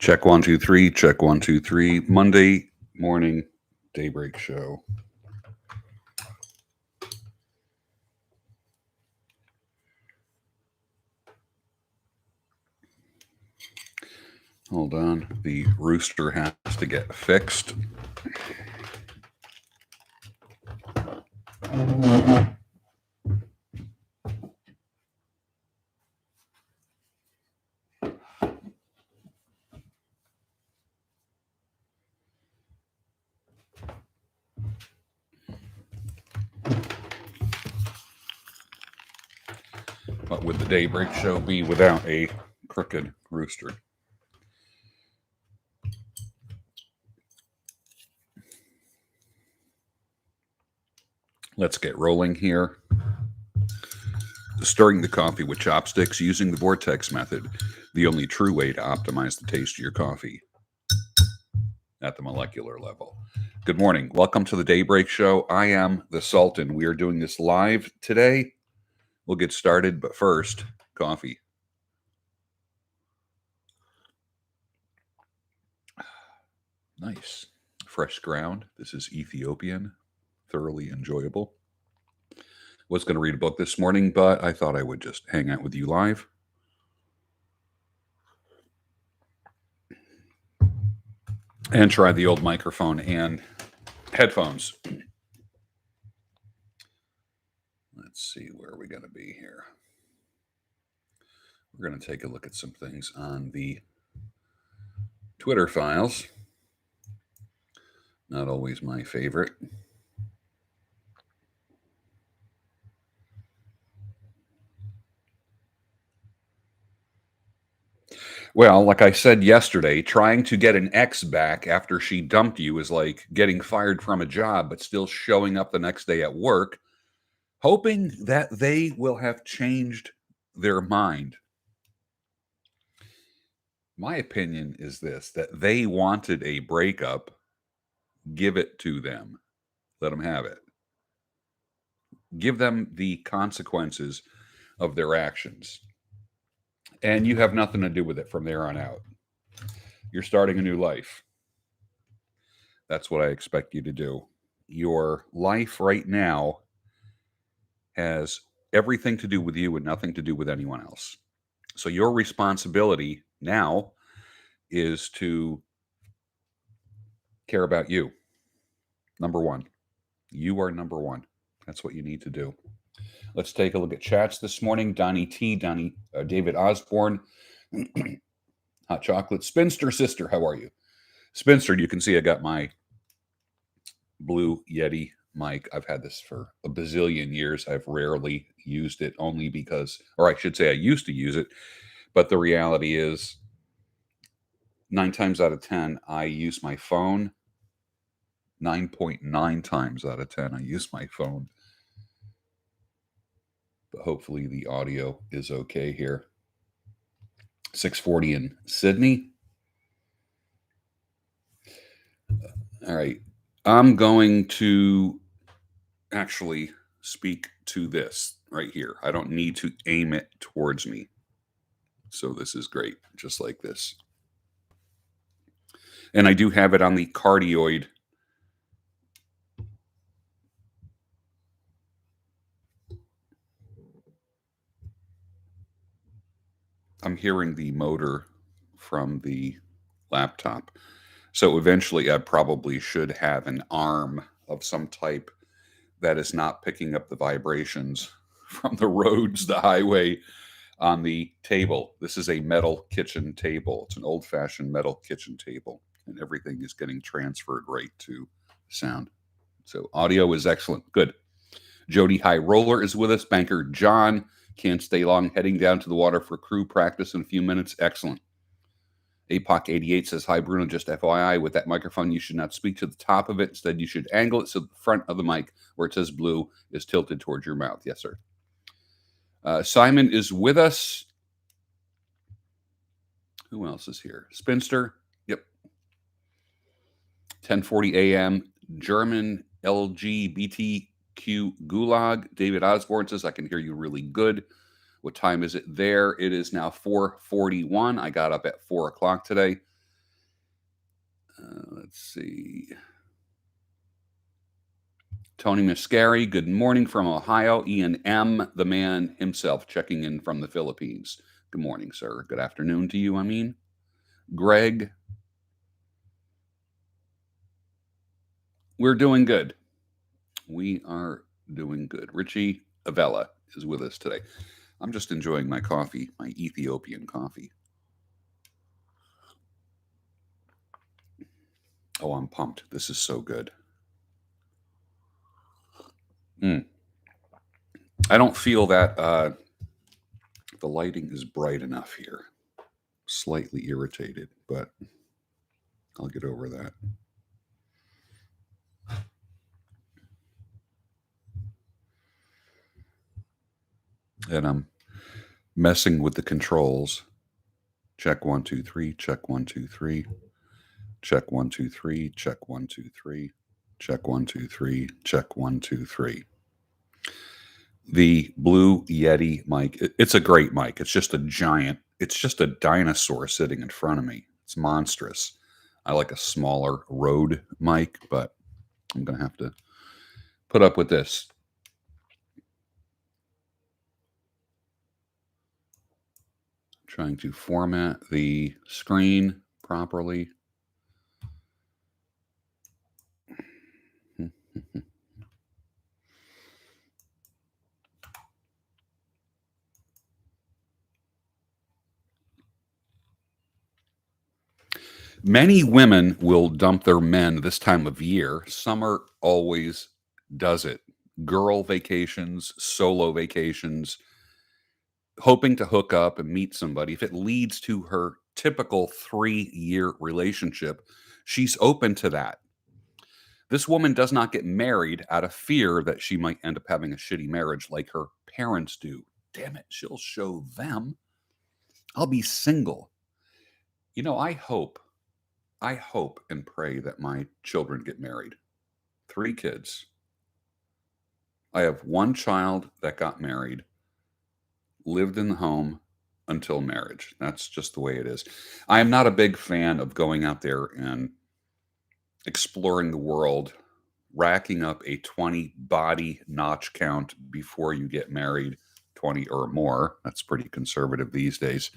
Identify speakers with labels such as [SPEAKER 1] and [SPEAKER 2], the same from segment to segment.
[SPEAKER 1] Check 1 2 3. Check 1 2 3. Monday morning daybreak show. Hold on. The rooster has to get fixed. What would the daybreak show be without a crooked rooster? Let's get rolling here. Stirring the coffee with chopsticks using the vortex method, the only true way to optimize the taste of your coffee at the molecular level. Good morning. Welcome to the Daybreak Show. I am the Sultan. We are doing this live today. We'll get started, but first, coffee. Nice. Fresh ground. This is Ethiopian. Thoroughly enjoyable. Was going to read a book this morning, but I thought I would just hang out with you live. And try the old microphone and headphones. Let's see, where are we going to be here? We're going to take a look at some things on the Twitter files. Not always my favorite. Well, like I said yesterday, trying to get an ex back after she dumped you is like getting fired from a job, but still showing up the next day at work, hoping that they will have changed their mind. My opinion is this, that they wanted a breakup. Give it to them. Let them have it. Give them the consequences of their actions. And you have nothing to do with it from there on out. You're starting a new life. That's what I expect you to do. Your life right now has everything to do with you and nothing to do with anyone else. So your responsibility now is to care about you. Number one. You are number one. That's what you need to do. Let's take a look at chats this morning. Donnie T, David Osborne, Hot Chocolate, Spinster Sister, how are you? Spinster, you can see I got my Blue Yeti mic. I've had this for a bazillion years. I've rarely used it only because, or I should say I used to use it, but the reality is 9 times out of 10, I use my phone. 9.9 times out of 10, I use my phone. But hopefully the audio is okay here. 6:40 in Sydney. All right. I'm going to actually speak to this right here. I don't need to aim it towards me. So this is great, just like this. And I do have it on the cardioid. I'm hearing the motor from the laptop. So eventually I probably should have an arm of some type that is not picking up the vibrations from the roads, the highway, on the table. This is a metal kitchen table. It's an old-fashioned metal kitchen table, and everything is getting transferred right to sound. So audio is excellent. Good. Jody High Roller is with us. Banker John can't stay long, heading down to the water for crew practice in a few minutes. Excellent. APOC88 says, hi, Bruno, just FYI, with that microphone, you should not speak to the top of it. Instead, you should angle it so the front of the mic, where it says blue, is tilted towards your mouth. Yes, sir. Simon is with us. Who else is here? Spinster. Yep. 10:40 a.m. German LGBTQ Gulag. David Osborne says, I can hear you really good. What time is it there? It is now 4:41. I got up at 4 o'clock today. Let's see. Tony Mascari, good morning from Ohio. Ian M., the man himself, checking in from the Philippines. Good morning, sir. Good afternoon to you, I mean. Greg, we're doing good. We are doing good. Richie Avella is with us today. I'm just enjoying my coffee, my Ethiopian coffee. Oh, I'm pumped. This is so good. I don't feel that the lighting is bright enough here. Slightly irritated, but I'll get over that. And I'm messing with the controls. Check 1, 2, 3, check 1, 2, 3. Check 1, 2, 3, check 1, 2, 3. Check 1, 2, 3, check 1, 2, 3. The Blue Yeti mic, it's a great mic. It's just a giant, it's just a dinosaur sitting in front of me. It's monstrous. I like a smaller Rode mic, but I'm going to have to put up with this. Trying to format the screen properly. Many women will dump their men this time of year. Summer always does it. Girl vacations, solo vacations, hoping to hook up and meet somebody. If it leads to her typical 3-year relationship, she's open to that. This woman does not get married out of fear that she might end up having a shitty marriage like her parents do. Damn it, she'll show them. I'll be single. You know, I hope and pray that my children get married. 3 kids. I have 1 child that got married, lived in the home until marriage. That's just the way it is. I am not a big fan of going out there and exploring the world, racking up a 20 body notch count before you get married, 20 or more. That's pretty conservative these days.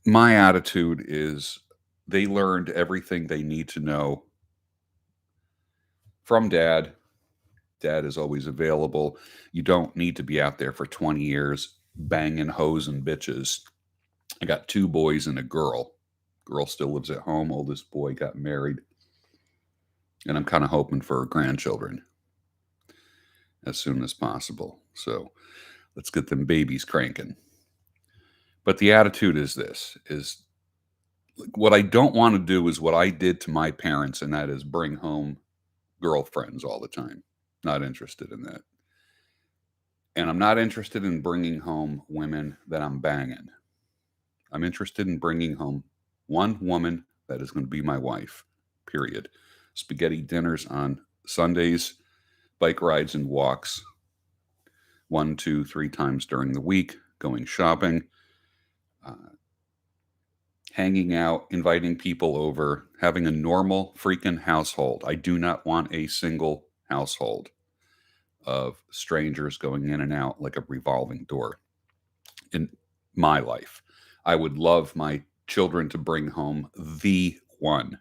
[SPEAKER 1] My attitude is they learned everything they need to know from dad. Dad is always available. You don't need to be out there for 20 years banging hoes and bitches. I got 2 boys and a girl. Girl still lives at home. Oldest boy got married. And I'm kind of hoping for grandchildren as soon as possible. So let's get them babies cranking. But the attitude is this, is what I don't want to do is what I did to my parents, and that is bring home girlfriends all the time. Not interested in that. And I'm not interested in bringing home women that I'm banging. I'm interested in bringing home one woman that is going to be my wife, period. Spaghetti dinners on Sundays, bike rides and walks 1, 2, 3 times during the week, going shopping, hanging out, inviting people over, having a normal freaking household. I do not want a single household of strangers going in and out like a revolving door in my life. I would love my children to bring home the one.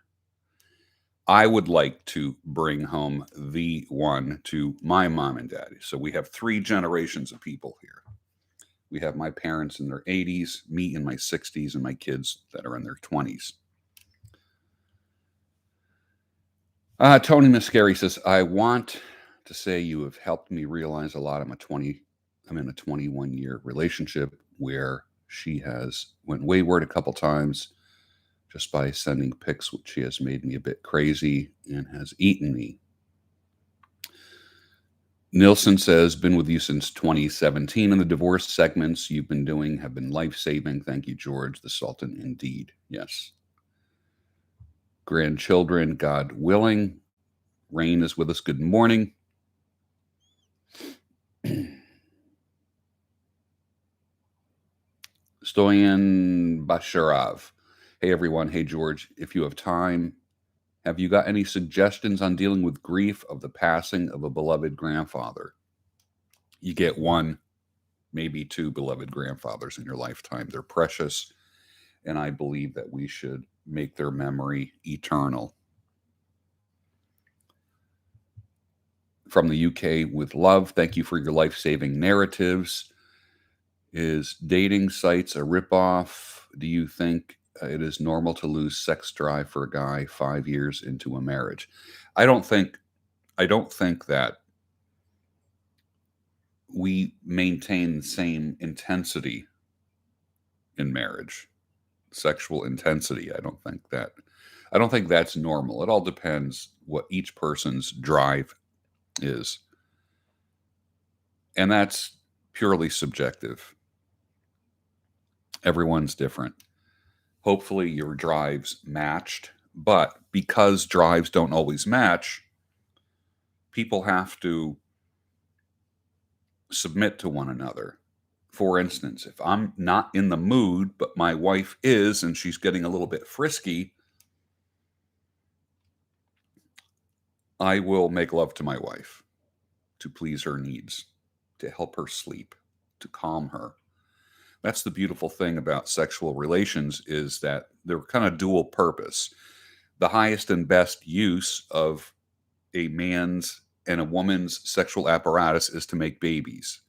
[SPEAKER 1] I would like to bring home the one to my mom and daddy. So we have 3 generations of people here. We have my parents in their 80s, me in my 60s, and my kids that are in their 20s. Tony Mascari says, I want to say you have helped me realize a lot. I'm in a 21-year relationship where she has went wayward a couple times just by sending pics, which she has made me a bit crazy and has eaten me. Nilsson says, been with you since 2017, and the divorce segments you've been doing have been life-saving. Thank you, George the Sultan. Indeed. Yes. Grandchildren, God willing. Rain is with us. Good morning. Stoyan Basharov. Hey, everyone. Hey, George. If you have time, have you got any suggestions on dealing with grief of the passing of a beloved grandfather? You get one, maybe two beloved grandfathers in your lifetime. They're precious, and I believe that we should make their memory eternal. From the UK with love, thank you for your life-saving narratives. Is dating sites a ripoff? Do you think it is normal to lose sex drive for a guy 5 years into a marriage? I don't think that we maintain the same intensity in marriage, sexual intensity. I don't think that's normal. It all depends what each person's drive is. And that's purely subjective. Everyone's different. Hopefully your drives matched, but because drives don't always match, people have to submit to one another. For instance, if I'm not in the mood, but my wife is, and she's getting a little bit frisky, I will make love to my wife to please her needs, to help her sleep, to calm her. That's the beautiful thing about sexual relations, is that they're kind of dual purpose. The highest and best use of a man's and a woman's sexual apparatus is to make babies.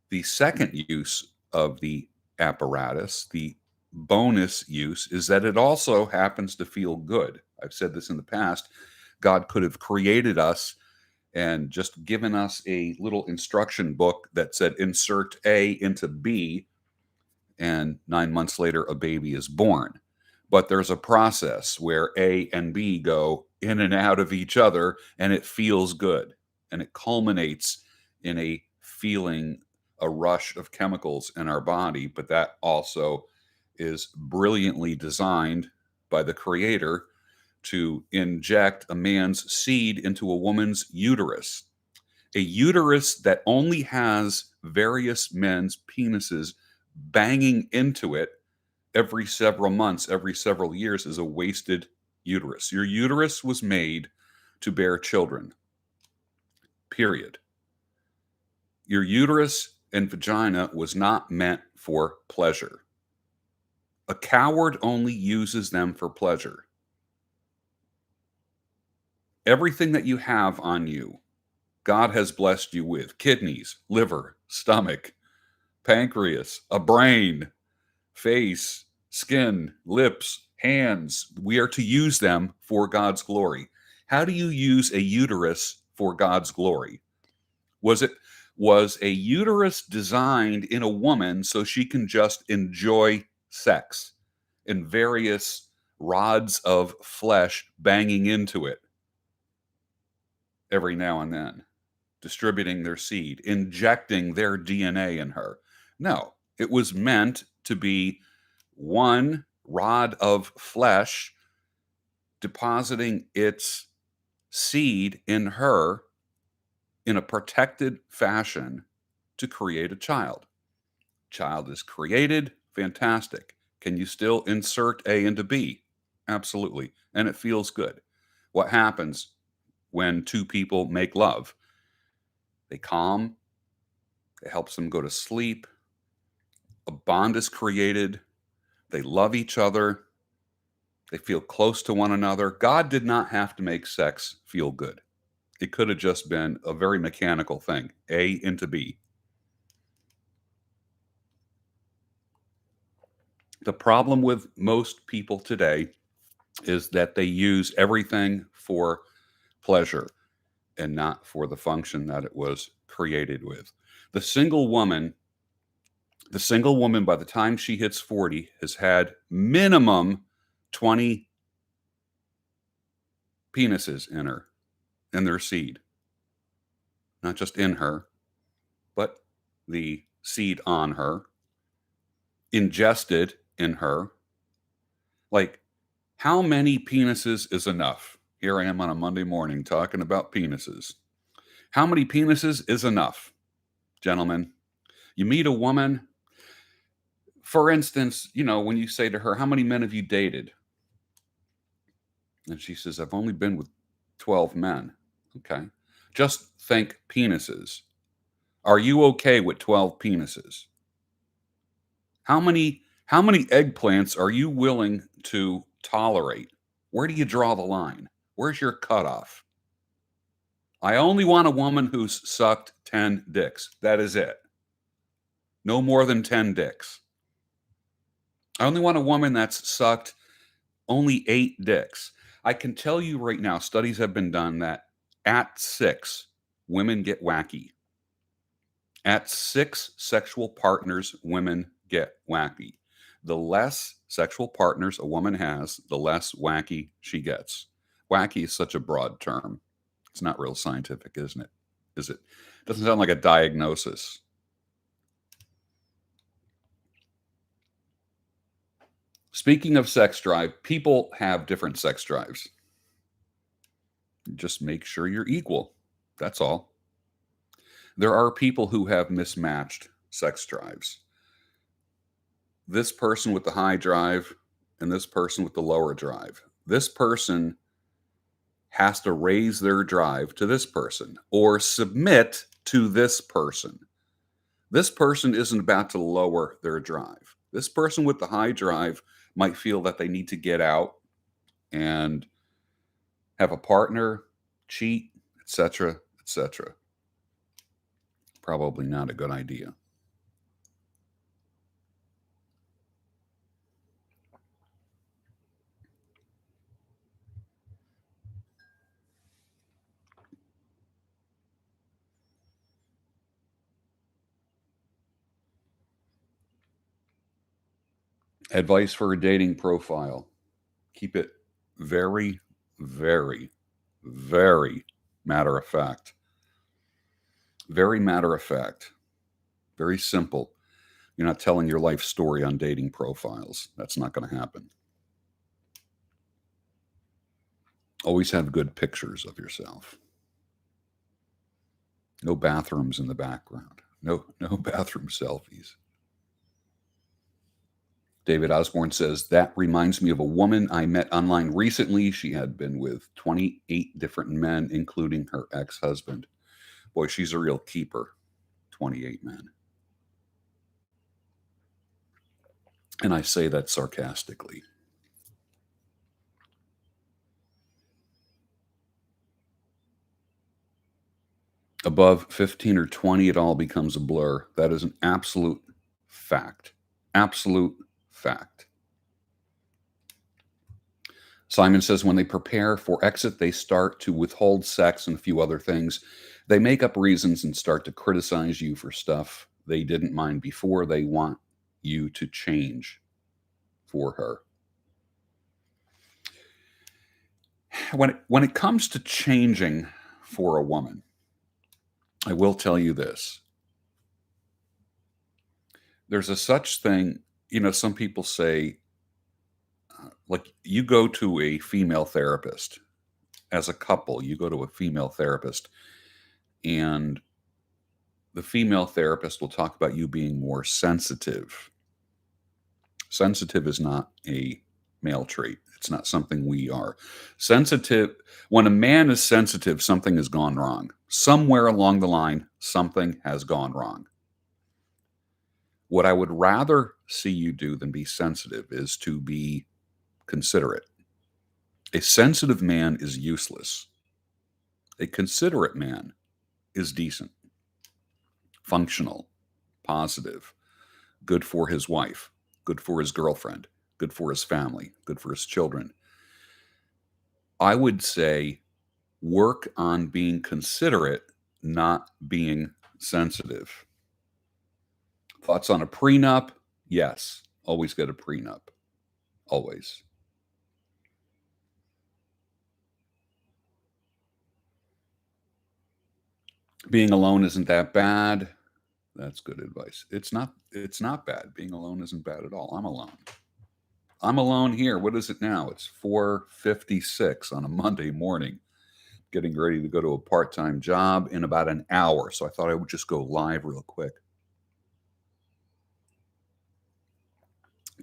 [SPEAKER 1] The second use of the apparatus, the bonus use, is that it also happens to feel good. I've said this in the past. God could have created us and just given us a little instruction book that said insert A into B, and 9 months later, a baby is born. But there's a process where A and B go in and out of each other, and it feels good. And it culminates in a feeling, a rush of chemicals in our body. But that also is brilliantly designed by the creator to inject a man's seed into a woman's uterus. A uterus that only has various men's penises banging into it every several months, every several years, is a wasted uterus. Your uterus was made to bear children, period. Your uterus and vagina was not meant for pleasure. A coward only uses them for pleasure. Everything that you have on you, God has blessed you with: kidneys, liver, stomach, pancreas, a brain, face, skin, lips, hands. We are to use them for God's glory. How do you use a uterus for God's glory? Was a uterus designed in a woman so she can just enjoy sex and various rods of flesh banging into it every now and then, distributing their seed, injecting their DNA in her? No, it was meant to be one rod of flesh depositing its seed in her in a protected fashion to create a child. Child is created, fantastic. Can you still insert A into B? Absolutely. And it feels good. What happens when two people make love? They calm, it helps them go to sleep, a bond is created, they love each other, they feel close to one another. God did not have to make sex feel good. It could have just been a very mechanical thing, A into B. The problem with most people today is that they use everything for pleasure and not for the function that it was created with. The single woman, by the time she hits 40, has had minimum 20 penises in her, in their seed. Not just in her, but the seed on her, ingested in her. Like, how many penises is enough? Here I am on a Monday morning talking about penises. How many penises is enough, gentlemen? You meet a woman, For instance, when you say to her, "How many men have you dated?" And she says, "I've only been with 12 men." Okay. Just think penises. Are you okay with 12 penises? How many eggplants are you willing to tolerate? Where do you draw the line? Where's your cutoff? I only want a woman who's sucked 10 dicks. That is it. No more than 10 dicks. I only want a woman that's sucked only 8 dicks. I can tell you right now, studies have been done that at 6, women get wacky. At 6 sexual partners, women get wacky. The less sexual partners a woman has, the less wacky she gets. Wacky is such a broad term. It's not real scientific, isn't it? Is it? Doesn't sound like a diagnosis. Speaking of sex drive, people have different sex drives. Just make sure you're equal. That's all. There are people who have mismatched sex drives. This person with the high drive and this person with the lower drive. This person has to raise their drive to this person or submit to this person. This person isn't about to lower their drive. This person with the high drive might feel that they need to get out and have a partner, cheat, etc., etc. Probably not a good idea. Advice for a dating profile: keep it very, very, very matter of fact. Very matter of fact. Very simple. You're not telling your life story on dating profiles. That's not going to happen. Always have good pictures of yourself. No bathrooms in the background. No bathroom selfies. David Osborne says, that reminds me of a woman I met online recently. She had been with 28 different men, including her ex-husband. Boy, she's a real keeper. 28 men. And I say that sarcastically. Above 15 or 20, it all becomes a blur. That is an absolute fact. Absolute fact. Simon says, when they prepare for exit, they start to withhold sex and a few other things. They make up reasons and start to criticize you for stuff they didn't mind before. They want you to change for her. When it comes to changing for a woman, I will tell you this. There's a such thing, some people say, like, you go to a female therapist. As a couple, you go to a female therapist, and the female therapist will talk about you being more sensitive. Sensitive is not a male trait. It's not something we are. Sensitive, when a man is sensitive, something has gone wrong. Somewhere along the line, something has gone wrong. What I would rather see you do than be sensitive is to be considerate. A sensitive man is useless. A considerate man is decent, functional, positive, good for his wife, good for his girlfriend, good for his family, good for his children. I would say work on being considerate, not being sensitive. Thoughts on a prenup? Yes. Always get a prenup. Always. Being alone isn't that bad. That's good advice. It's not bad. Being alone isn't bad at all. I'm alone. I'm alone here. What is it now? It's 4:56 on a Monday morning. Getting ready to go to a part-time job in about an hour. So I thought I would just go live real quick.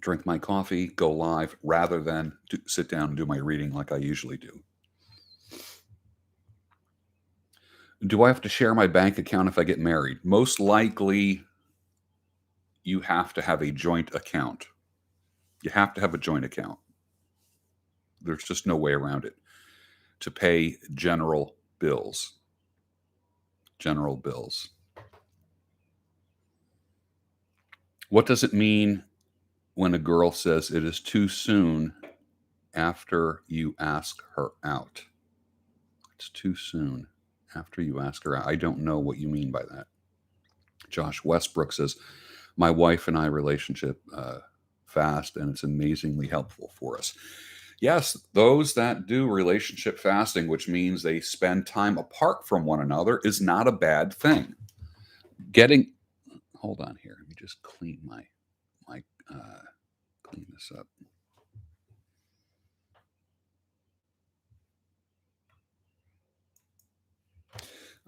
[SPEAKER 1] drink my coffee, go live, rather than sit down and do my reading like I usually do. Do I have to share my bank account if I get married? Most likely, you have to have a joint account. You have to have a joint account. There's just no way around it to pay general bills. General bills. What does it mean when a girl says it is too soon after you ask her out? It's too soon after you ask her out. I don't know what you mean by that. Josh Westbrook says, my wife and I relationship fast, and it's amazingly helpful for us. Yes, those that do relationship fasting, which means they spend time apart from one another, is not a bad thing. Hold on here. Let me just clean clean this up.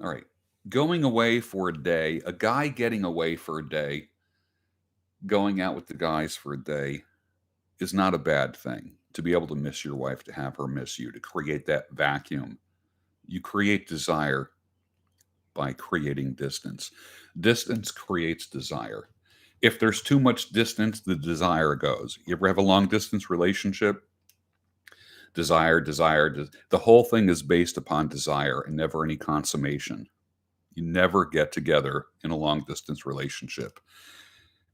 [SPEAKER 1] All right. Going away for a day, a guy getting away for a day, going out with the guys for a day is not a bad thing. To be able to miss your wife, to have her miss you, to create that vacuum. You create desire by creating distance. Distance creates desire. If there's too much distance, the desire goes. You ever have a long distance relationship? Desire. The whole thing is based upon desire and never any consummation. You never get together in a long distance relationship.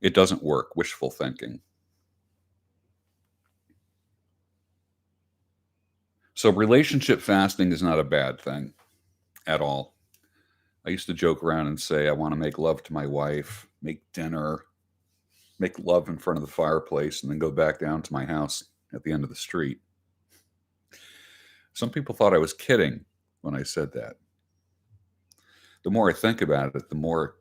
[SPEAKER 1] It doesn't work. Wishful thinking. So, relationship fasting is not a bad thing at all. I used to joke around and say, I want to make love to my wife, make dinner, make love in front of the fireplace, and then go back down to my house at the end of the street. Some people thought I was kidding when I said that. The more I think about it, the more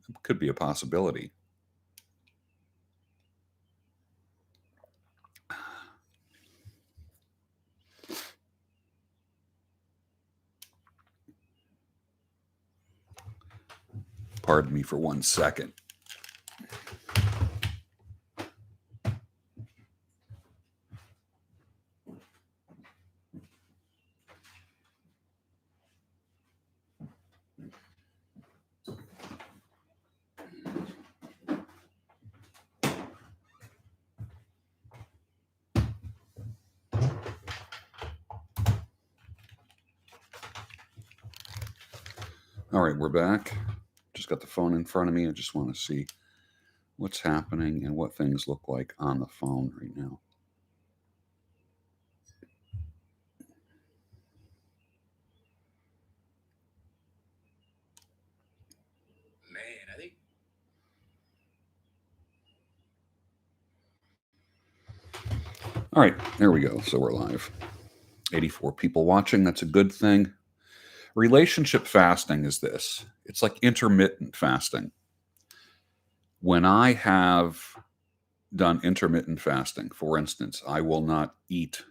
[SPEAKER 1] it could be a possibility. Pardon me for 1 second. All right, we're back. Just got the phone in front of me. I just want to see what's happening and what things look like on the phone right now.
[SPEAKER 2] Man, I think.
[SPEAKER 1] All right, there we go. So we're live. 84 people watching. That's a good thing. Relationship fasting is this. It's like intermittent fasting. When I have done intermittent fasting, for instance, I will not eat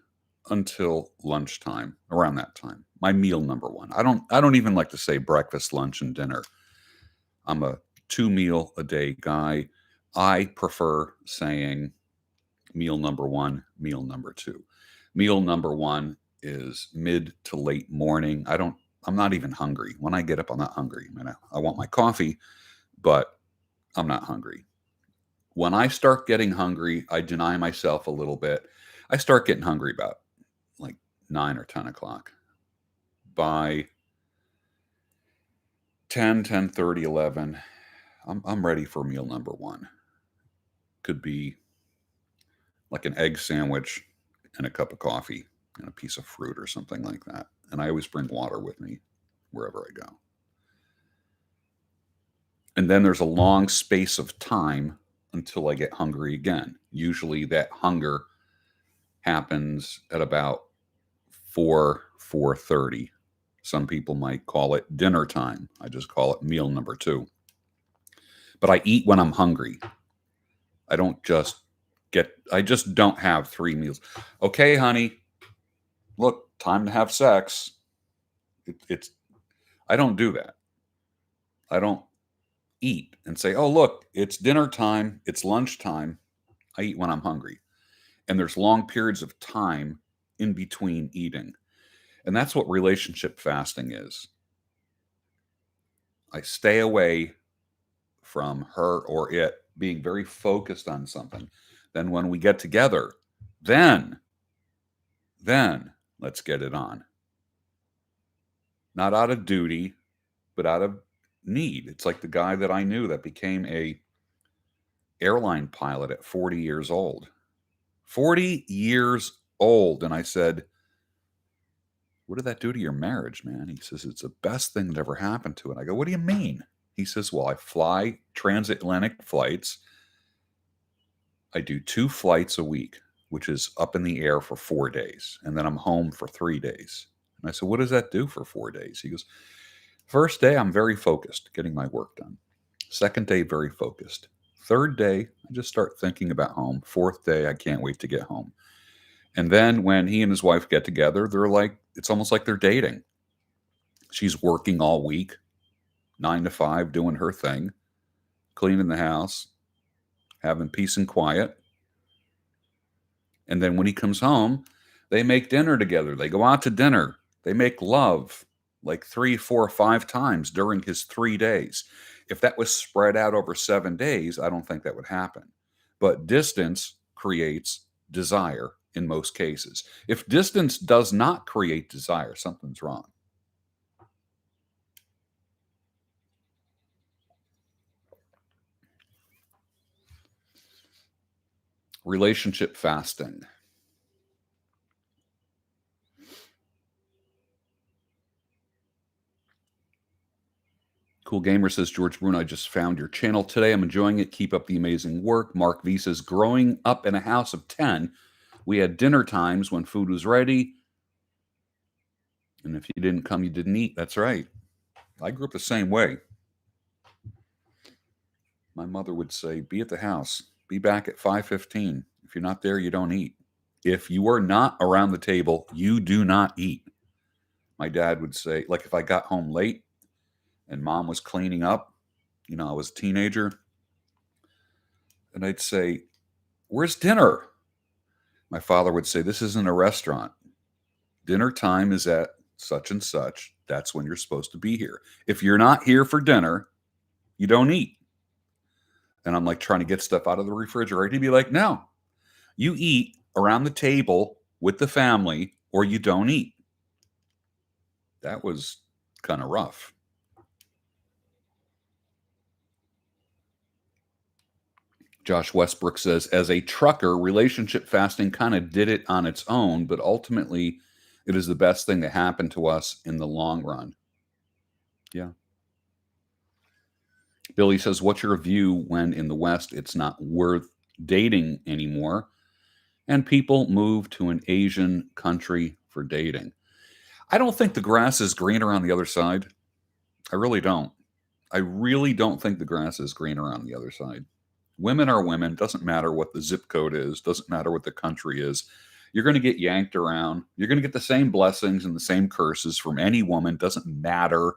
[SPEAKER 1] until lunchtime, around that time. My meal number one. I don't even like to say breakfast, lunch, and dinner. I'm a 2 meal a day guy. I prefer saying meal number one, meal number two. Meal number one is mid to late morning. I'm not even hungry. When I get up, I'm not hungry. I want my coffee, but I'm not hungry. When I start getting hungry, I deny myself a little bit. I start getting hungry about like 9 or 10 o'clock. By 10, 10:30, 11, I'm ready for meal number one. Could be like an egg sandwich and a cup of coffee and a piece of fruit or something like that. And I always bring water with me wherever I go. And then there's a long space of time until I get hungry again. Usually that hunger happens at about 4:30. Some people might call it dinner time. I just call it meal number two. But I eat when I'm hungry. I don't just I just don't have 3 meals. Okay, honey, look, time to have sex. It's I don't do that. I don't eat and say, "Oh, look, it's dinner time, it's lunchtime." I eat when I'm hungry. And there's long periods of time in between eating. And that's what relationship fasting is. I stay away from her or it being very focused on something. Then when we get together, then, then let's get it on. Not out of duty, but out of need. It's like the guy that I knew that became a airline pilot at 40 years old. 40 years old. And I said, what did that do to your marriage, man? He says, it's the best thing that ever happened to it. I go, what do you mean? He says, well, I fly transatlantic flights. I do 2 flights a week, which is up in the air for 4 days. And then I'm home for 3 days. And I said, what does that do for 4 days? He goes, first day, I'm very focused, getting my work done. Second day, very focused. Third day, I just start thinking about home. Fourth day, I can't wait to get home. And then when he and his wife get together, they're like, it's almost like they're dating. She's working all week, 9 to 5, doing her thing, cleaning the house, having peace and quiet. And then when he comes home, they make dinner together. They go out to dinner. They make love like 3, 4, 5 times during his 3 days. If that was spread out over 7 days, I don't think that would happen. But distance creates desire in most cases. If distance does not create desire, something's wrong. Relationship fasting. Cool Gamer says, George Bruno, I just found your channel today. I'm enjoying it. Keep up the amazing work. Mark V says, growing up in a house of 10, we had dinner times when food was ready. And if you didn't come, you didn't eat. That's right. I grew up the same way. My mother would say, be at the house. Be back at 5:15. If you're not there, you don't eat. If you are not around the table, you do not eat. My dad would say, like if I got home late and mom was cleaning up, I was a teenager, and I'd say, where's dinner? My father would say, this isn't a restaurant. Dinner time is at such and such. That's when you're supposed to be here. If you're not here for dinner, you don't eat. And I'm like trying to get stuff out of the refrigerator. He'd be like, no, you eat around the table with the family or you don't eat. That was kind of rough. Josh Westbrook says, as a trucker, relationship fasting kind of did it on its own, but ultimately it is the best thing that happened to us in the long run. Yeah. Billy says, what's your view when in the West it's not worth dating anymore and people move to an Asian country for dating? I don't think the grass is greener on the other side. I really don't. I really don't think the grass is greener on the other side. Women are women. Doesn't matter what the zip code is. Doesn't matter what the country is. You're going to get yanked around. You're going to get the same blessings and the same curses from any woman. Doesn't matter.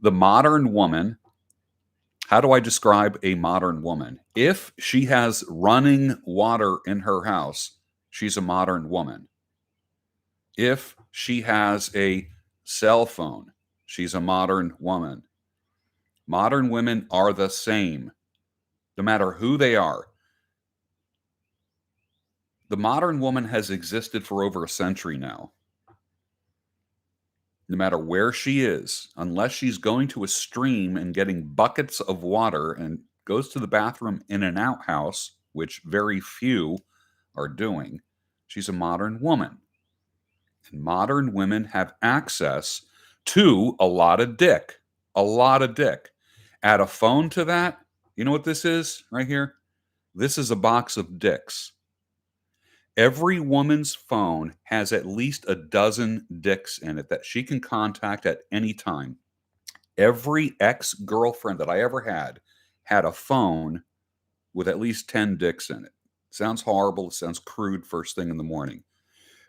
[SPEAKER 1] The modern woman, how do I describe a modern woman? If she has running water in her house, she's a modern woman. If she has a cell phone, she's a modern woman. Modern women are the same, no matter who they are. The modern woman has existed for over a century now. No matter where she is, unless she's going to a stream and getting buckets of water and goes to the bathroom in an outhouse, which very few are doing, she's a modern woman. And modern women have access to a lot of dick. A lot of dick. Add a phone to that. You know what this is right here? This is a box of dicks. Every woman's phone has at least a dozen dicks in it that she can contact at any time. Every ex-girlfriend that I ever had a phone with at least 10 dicks in it. Sounds horrible. It sounds crude first thing in the morning.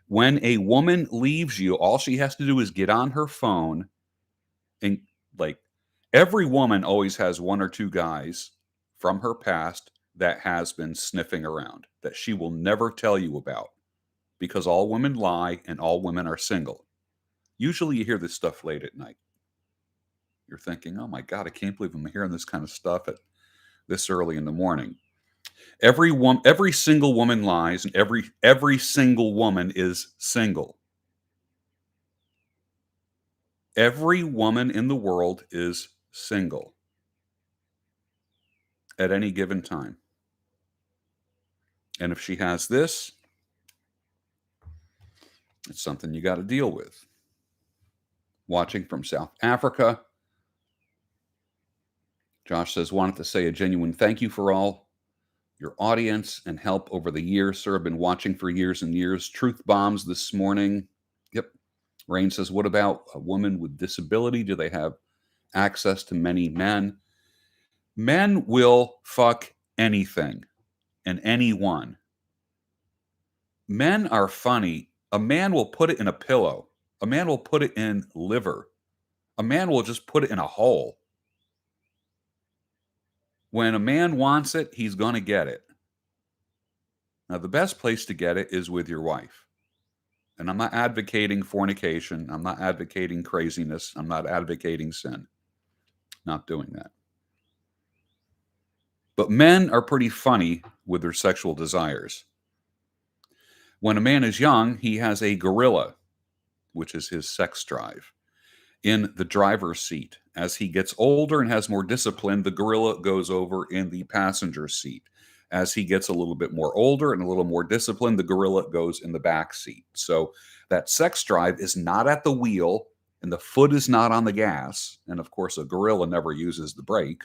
[SPEAKER 1] When a woman leaves you, all she has to do is get on her phone and every woman always has one or two guys from her past that has been sniffing around that she will never tell you about because all women lie and all women are single. Usually you hear this stuff late at night. You're thinking, oh my God, I can't believe I'm hearing this kind of stuff at this early in the morning. Every single woman lies, and every single woman is single. Every woman in the world is single at any given time. And if she has this, it's something you got to deal with. Watching from South Africa, Josh says, wanted to say a genuine thank you for all your audience and help over the years, sir. I've been watching for years and years. Truth bombs this morning. Yep. Rain says, what about a woman with disability? Do they have access to many men? Men will fuck anything and anyone. Men are funny. A man will put it in a pillow. A man will put it in liver. A man will just put it in a hole. When a man wants it, he's going to get it. Now, the best place to get it is with your wife. And I'm not advocating fornication. I'm not advocating craziness. I'm not advocating sin. Not doing that. But men are pretty funny with their sexual desires. When a man is young, he has a gorilla, which is his sex drive, in the driver's seat. As he gets older and has more discipline, the gorilla goes over in the passenger seat. As he gets a little bit more older and a little more disciplined, the gorilla goes in the back seat. So that sex drive is not at the wheel and the foot is not on the gas. And of course, a gorilla never uses the brake.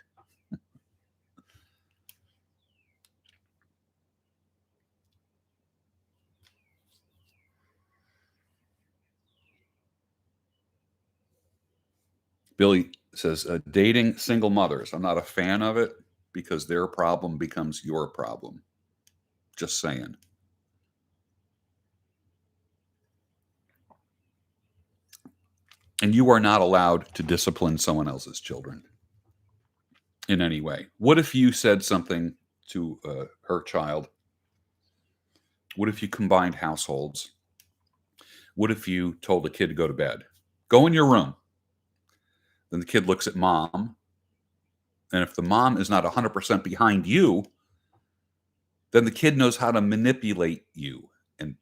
[SPEAKER 1] Billy says, dating single mothers. I'm not a fan of it because their problem becomes your problem. Just saying. And you are not allowed to discipline someone else's children in any way. What if you said something to her child? What if you combined households? What if you told the kid to go to bed? Go in your room. Then the kid looks at mom. And if the mom is not 100% behind you, then the kid knows how to manipulate you and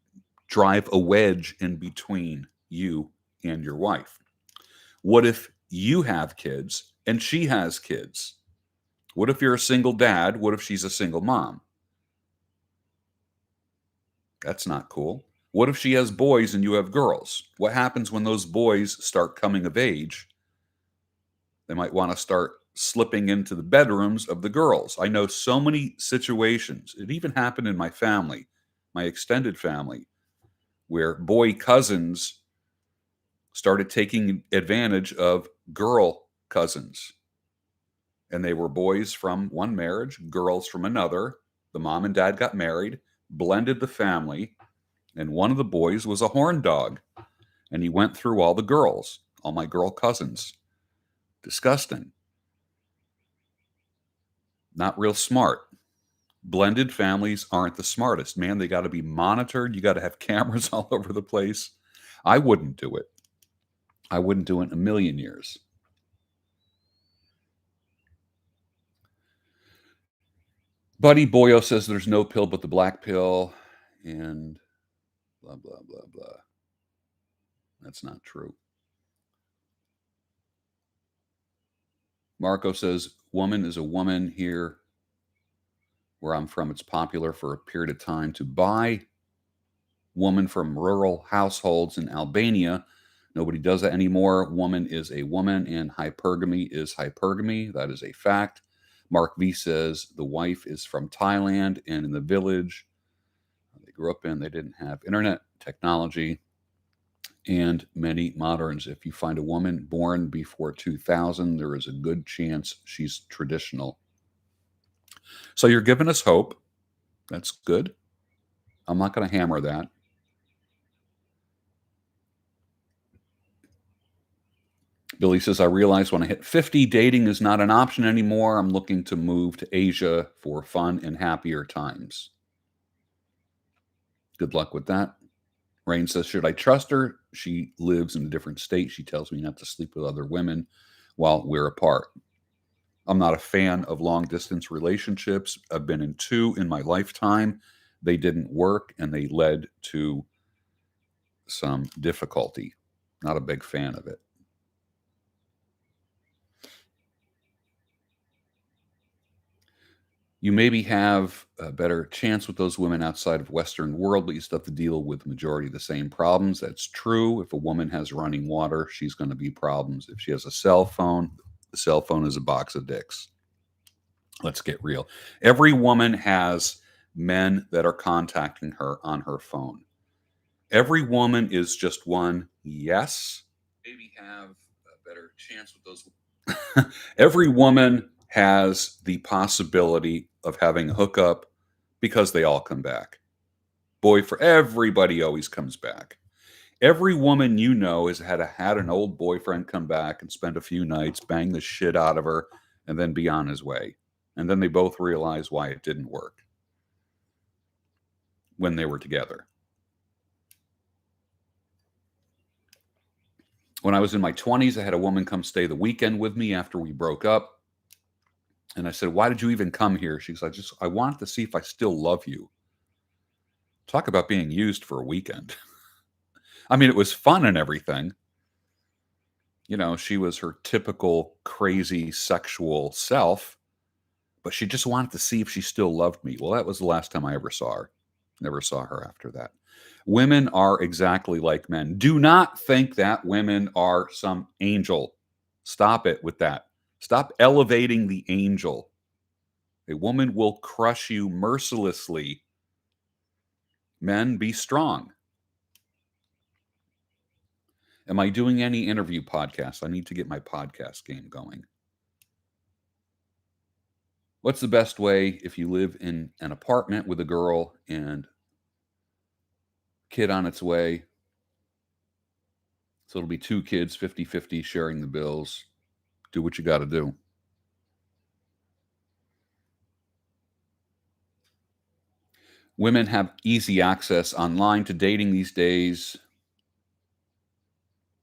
[SPEAKER 1] drive a wedge in between you and your wife. What if you have kids and she has kids? What if you're a single dad? What if she's a single mom? That's not cool. What if she has boys and you have girls? What happens when those boys start coming of age? They might want to start slipping into the bedrooms of the girls. I know so many situations. It even happened in my family, my extended family, where boy cousins started taking advantage of girl cousins. And they were boys from one marriage, girls from another. The mom and dad got married, blended the family, and one of the boys was a horn dog. And he went through all the girls, all my girl cousins. Disgusting. Not real smart. Blended families aren't the smartest. Man, they got to be monitored. You got to have cameras all over the place. I wouldn't do it. I wouldn't do it in a million years. Buddy Boyo says there's no pill but the black pill and blah, blah, blah, blah. That's not true. Marco says, woman is a woman here where I'm from. It's popular for a period of time to buy woman from rural households in Albania. Nobody does that anymore. Woman is a woman and hypergamy is hypergamy. That is a fact. Mark V says the wife is from Thailand and in the village they grew up in, they didn't have internet technology and many moderns. If you find a woman born before 2000, there is a good chance she's traditional. So you're giving us hope. That's good. I'm not going to hammer that. Billy says, I realize when I hit 50, dating is not an option anymore. I'm looking to move to Asia for fun and happier times. Good luck with that. Rain says, should I trust her? She lives in a different state. She tells me not to sleep with other women while we're apart. I'm not a fan of long distance relationships. I've been in 2 in my lifetime. They didn't work and they led to some difficulty. Not a big fan of it. You maybe have a better chance with those women outside of Western world, but you still have to deal with the majority of the same problems. That's true. If a woman has running water, she's going to be problems. If she has a cell phone, the cell phone is a box of dicks. Let's get real. Every woman has men that are contacting her on her phone. Every woman is just one. Yes. Maybe have a better chance with those. Every woman has the possibility of having a hookup because they all come back. Boy, for everybody always comes back. Every woman you know has had an old boyfriend come back and spend a few nights, bang the shit out of her, and then be on his way. And then they both realize why it didn't work when they were together. When I was in my 20s, I had a woman come stay the weekend with me after we broke up. And I said, why did you even come here? She's like, I wanted to see if I still love you. Talk about being used for a weekend. I mean, it was fun and everything. You know, she was her typical crazy sexual self, but she just wanted to see if she still loved me. Well, that was the last time I ever saw her. Never saw her after that. Women are exactly like men. Do not think that women are some angel. Stop it with that. Stop elevating the angel. A woman will crush you mercilessly. Men, be strong. Am I doing any interview podcasts? I need to get my podcast game going. What's the best way if you live in an apartment with a girl and kid on its way? So it'll be 2 kids, 50-50, sharing the bills. Do what you got to do. Women have easy access online to dating these days.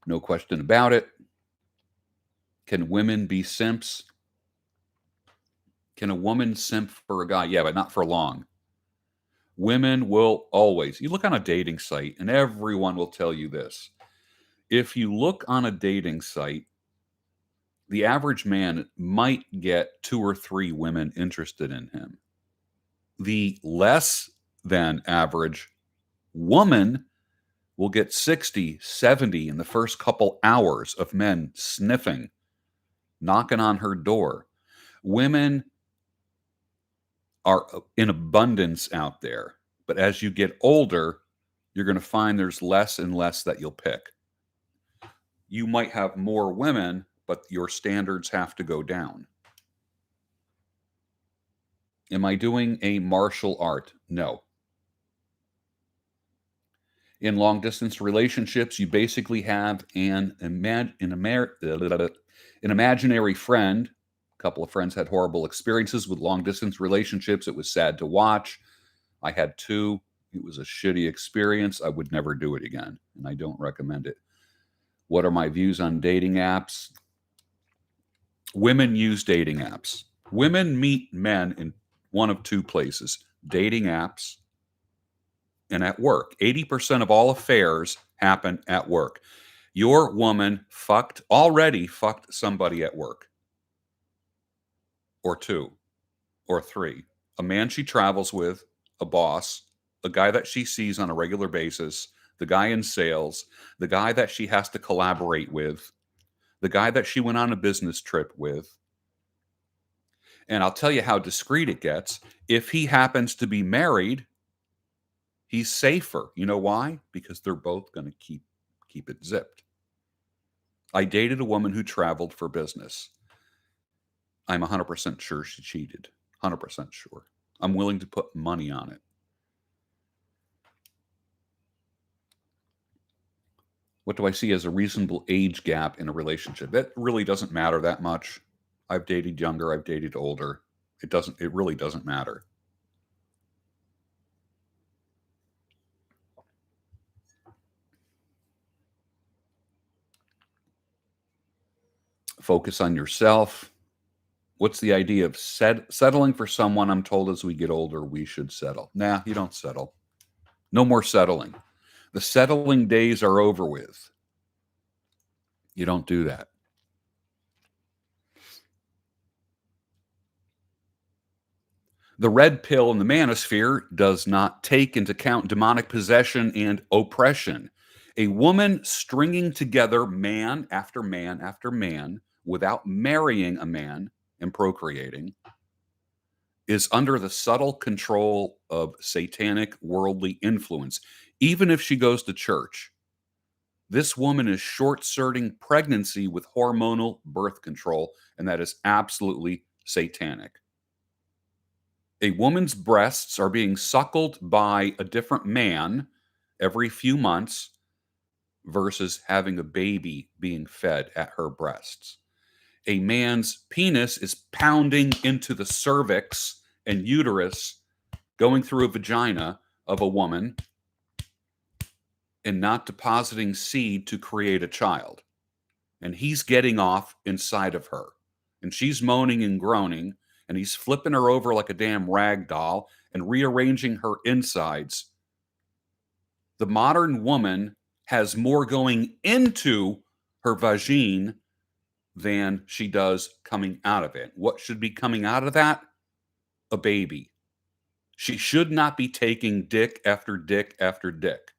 [SPEAKER 1] No question about it. Can women be simps? Can a woman simp for a guy? Yeah, but not for long. Women will always, you look on a dating site and everyone will tell you this. If you look on a dating site, the average man might get 2 or 3 women interested in him. The less than average woman will get 60, 70 in the first couple hours of men sniffing, knocking on her door. Women are in abundance out there, but as you get older, you're going to find there's less and less that you'll pick. You might have more women, but your standards have to go down. Am I doing a martial art? No. In long distance relationships, you basically have an imaginary friend. A couple of friends had horrible experiences with long distance relationships. It was sad to watch. I had 2. It was a shitty experience. I would never do it again, and I don't recommend it. What are my views on dating apps? Women use dating apps. Women meet men in one of 2 places: dating apps and at work. 80% of all affairs happen at work. Your woman already fucked somebody at work, or 2, or 3. A man she travels with, a boss, a guy that she sees on a regular basis, the guy in sales, the guy that she has to collaborate with, the guy that she went on a business trip with. And I'll tell you how discreet it gets. If he happens to be married, he's safer. You know why? Because they're both going to keep it zipped. I dated a woman who traveled for business. I'm 100% sure she cheated. 100% sure. I'm willing to put money on it. What do I see as a reasonable age gap in a relationship? That really doesn't matter that much. I've dated younger, I've dated older. It really doesn't matter. Focus on yourself. What's the idea of settling for someone? I'm told as we get older, we should settle. Nah, you don't settle. No more settling. The settling days are over with. You don't do that. The red pill in the manosphere does not take into account demonic possession and oppression. A woman stringing together man after man after man without marrying a man and procreating is under the subtle control of satanic worldly influence. Even if she goes to church, this woman is short-circuiting pregnancy with hormonal birth control, and that is absolutely satanic. A woman's breasts are being suckled by a different man every few months versus having a baby being fed at her breasts. A man's penis is pounding into the cervix and uterus, going through a vagina of a woman and not depositing seed to create a child. And he's getting off inside of her. And she's moaning and groaning, and he's flipping her over like a damn rag doll and rearranging her insides. The modern woman has more going into her vagine than she does coming out of it. What should be coming out of that? A baby. She should not be taking dick after dick after dick.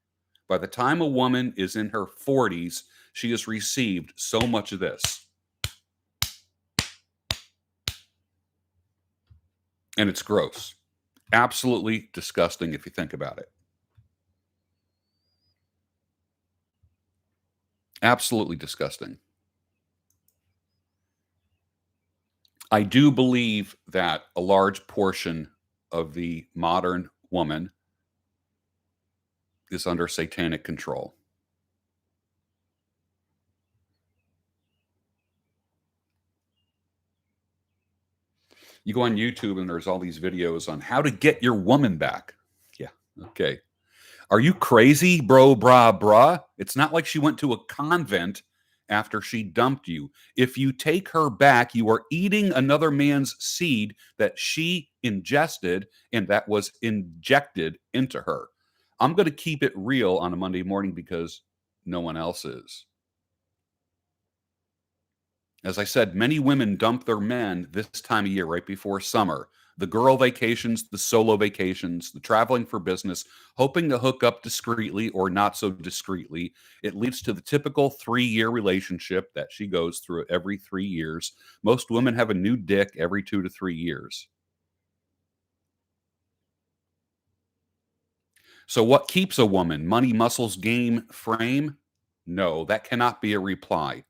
[SPEAKER 1] By the time a woman is in her 40s, she has received so much of this. And it's gross. Absolutely disgusting if you think about it. Absolutely disgusting. I do believe that a large portion of the modern woman is under satanic control. You go on YouTube and there's all these videos on how to get your woman back. Yeah, okay. Are you crazy, bro, brah, brah? It's not like she went to a convent after she dumped you. If you take her back, you are eating another man's seed that she ingested and that was injected into her. I'm going to keep it real on a Monday morning because no one else is. As I said, many women dump their men this time of year, right before summer. The girl vacations, the solo vacations, the traveling for business, hoping to hook up discreetly or not so discreetly. It leads to the typical 3-year relationship that she goes through every 3 years. Most women have a new dick every 2 to 3 years. So, what keeps a woman? Money, muscles, game, frame? No, that cannot be a reply.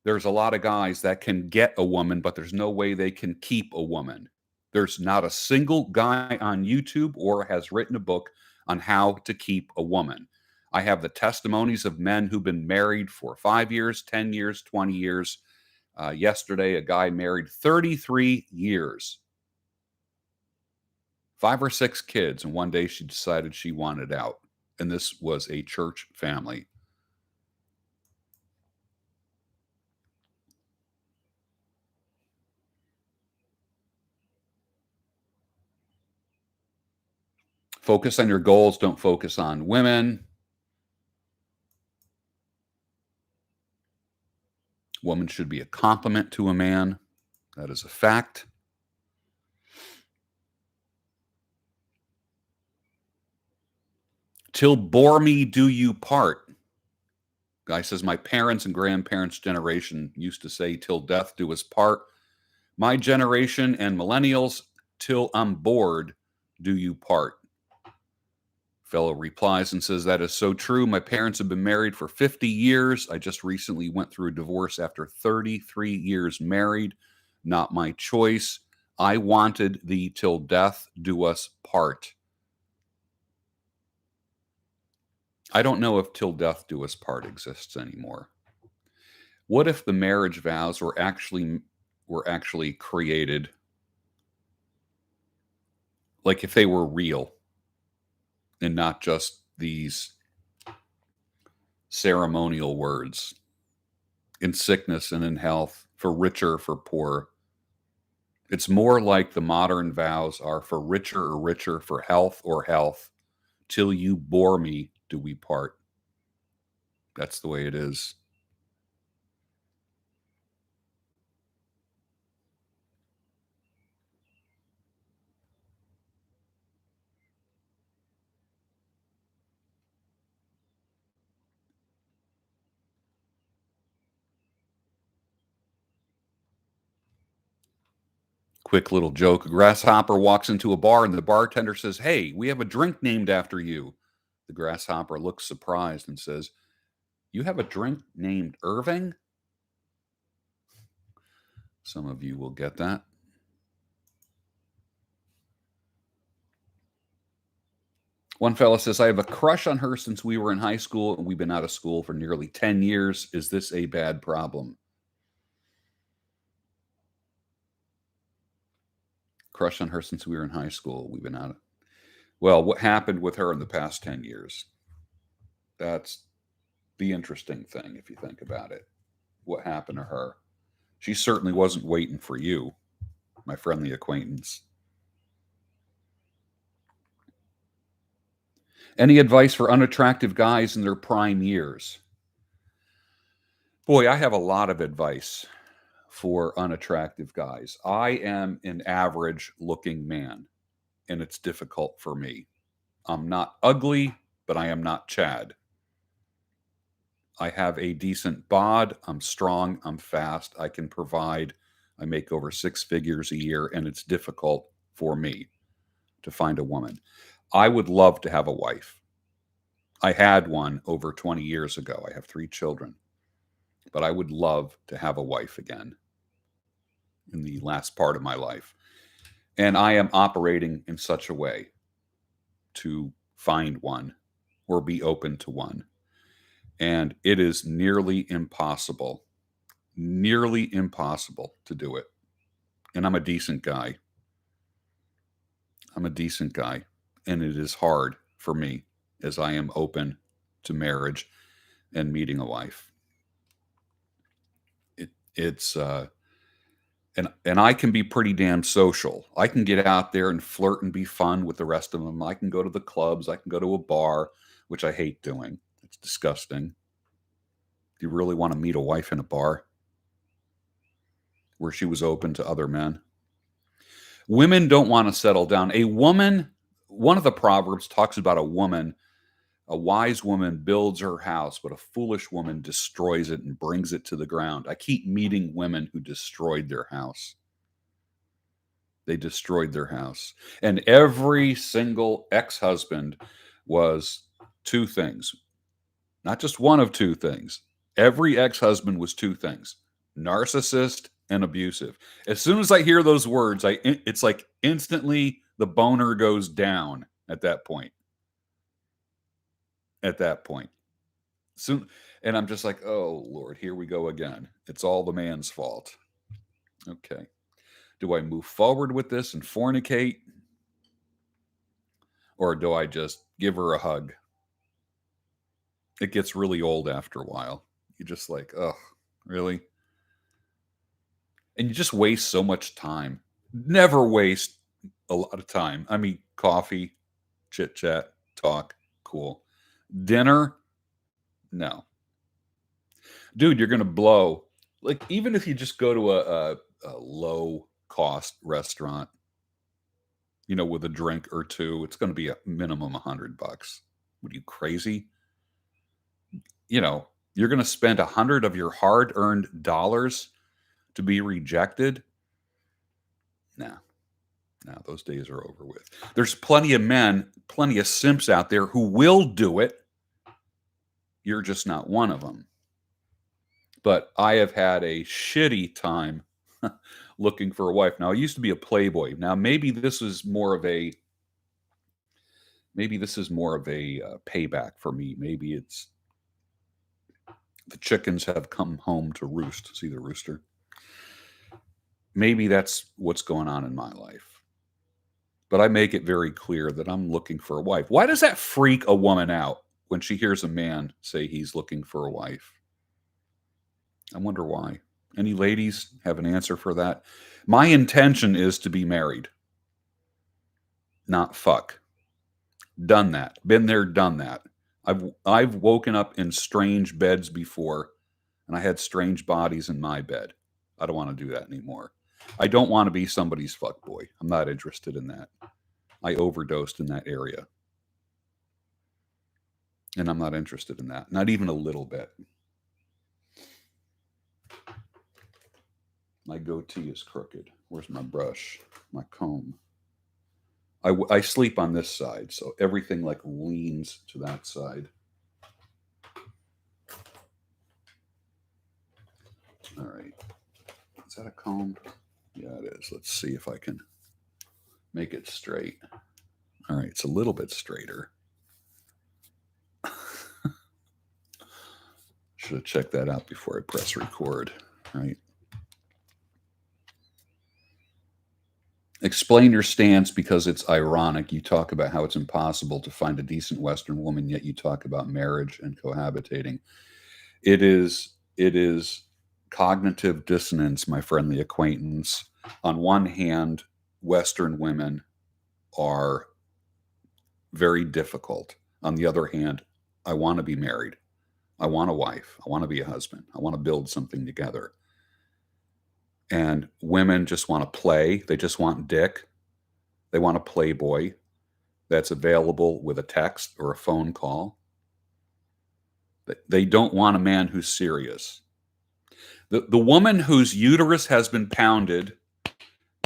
[SPEAKER 1] There's a lot of guys that can get a woman, but there's no way they can keep a woman. There's not a single guy on YouTube or has written a book on how to keep a woman. I have the testimonies of men who've been married for 5 years, 10 years, 20 years. Yesterday, a guy married 33 years, 5 or 6 kids, and one day she decided she wanted out. And this was a church family. Focus on your goals. Don't focus on women. Woman should be a compliment to a man. That is a fact. Till bore me do you part. Guy says, my parents and grandparents' generation used to say, till death do us part. My generation and millennials, till I'm bored do you part. Fellow replies and says, that is so true. My parents have been married for 50 years. I just recently went through a divorce after 33 years married. Not my choice. I wanted the till death do us part. I don't know if till death do us part exists anymore. What if the marriage vows were actually created, like if they were real and not just these ceremonial words, in sickness and in health, for richer, for poor. It's more like the modern vows are for richer or richer, for health or health. Till you bore me, do we part. That's the way it is. Quick little joke. A grasshopper walks into a bar and the bartender says, "Hey, we have a drink named after you." The grasshopper looks surprised and says, "You have a drink named Irving?" Some of you will get that. One fella says, "I have a crush on her since we were in high school and we've been out of school for nearly 10 years. Is this a bad problem?" Crush on her since we were in high school. We've been out of. Well, what happened with her in the past 10 years? That's the interesting thing if you think about it. What happened to her? She certainly wasn't waiting for you, my friendly acquaintance. Any advice for unattractive guys in their prime years? Boy, I have a lot of advice for unattractive guys. I am an average looking man, and it's difficult for me. I'm not ugly, but I am not Chad. I have a decent bod. I'm strong. I'm fast. I can provide. I make over 6 figures a year, and it's difficult for me to find a woman. I would love to have a wife. I had one over 20 years ago. I have 3 children, but I would love to have a wife again in the last part of my life. And I am operating in such a way to find one or be open to one. And it is nearly impossible to do it. And I'm a decent guy. I'm a decent guy. And it is hard for me as I am open to marriage and meeting a wife. It's and I can be pretty damn social. I can get out there and flirt and be fun with the rest of them. I can go to the clubs. I can go to a bar, which I hate doing. It's disgusting. Do you really want to meet a wife in a bar where she was open to other men? Women don't want to settle down. A woman, one of the proverbs talks about a wise woman builds her house, but a foolish woman destroys it and brings it to the ground. I keep meeting women who destroyed their house. They destroyed their house. And every single ex husband was two things, not just one of two things. Every ex husband was two things: narcissist and abusive. As soon as I hear those words, it's like instantly the boner goes down at that point. At that point. Soon, and I'm just like, oh Lord, here we go again. It's all the man's fault. Okay. Do I move forward with this and fornicate? Or do I just give her a hug? It gets really old after a while. You're just like, oh, really? And you just waste so much time. Never waste a lot of time. I mean, coffee, chit chat, talk, cool. Dinner, no. Dude, you're going to blow. Like, even if you just go to a low cost restaurant, with a drink or two, it's going to be a minimum $100. What are you, crazy? You're going to spend 100 of your hard earned dollars to be rejected. No, those days are over with. There's plenty of men, plenty of simps out there who will do it. You're just not one of them. But I have had a shitty time looking for a wife. Now, I used to be a playboy. Now, maybe this was more of a maybe this is more of a payback for me. Maybe it's the chickens have come home to roost. See the rooster? Maybe that's what's going on in my life. But I make it very clear that I'm looking for a wife. Why does that freak a woman out when she hears a man say he's looking for a wife? I wonder why. Any ladies have an answer for that? My intention is to be married, not fuck. Done that. Been there, done that. I've woken up in strange beds before, and I had strange bodies in my bed. I don't want to do that anymore. I don't want to be somebody's fuck boy. I'm not interested in that. I overdosed in that area. And I'm not interested in that. Not even a little bit. My goatee is crooked. Where's my brush? My comb. I sleep on this side, so everything like leans to that side. All right. Is that a comb? Yeah, it is. Let's see if I can make it straight. All right, it's a little bit straighter. Should have checked that out before I press record. All right. Explain your stance because it's ironic. You talk about how it's impossible to find a decent Western woman, yet you talk about marriage and cohabitating. It is cognitive dissonance, my friendly acquaintance. On one hand, Western women are very difficult. On the other hand, I want to be married. I want a wife. I want to be a husband. I want to build something together. And women just want to play. They just want dick. They want a playboy that's available with a text or a phone call. They don't want a man who's serious. The woman whose uterus has been pounded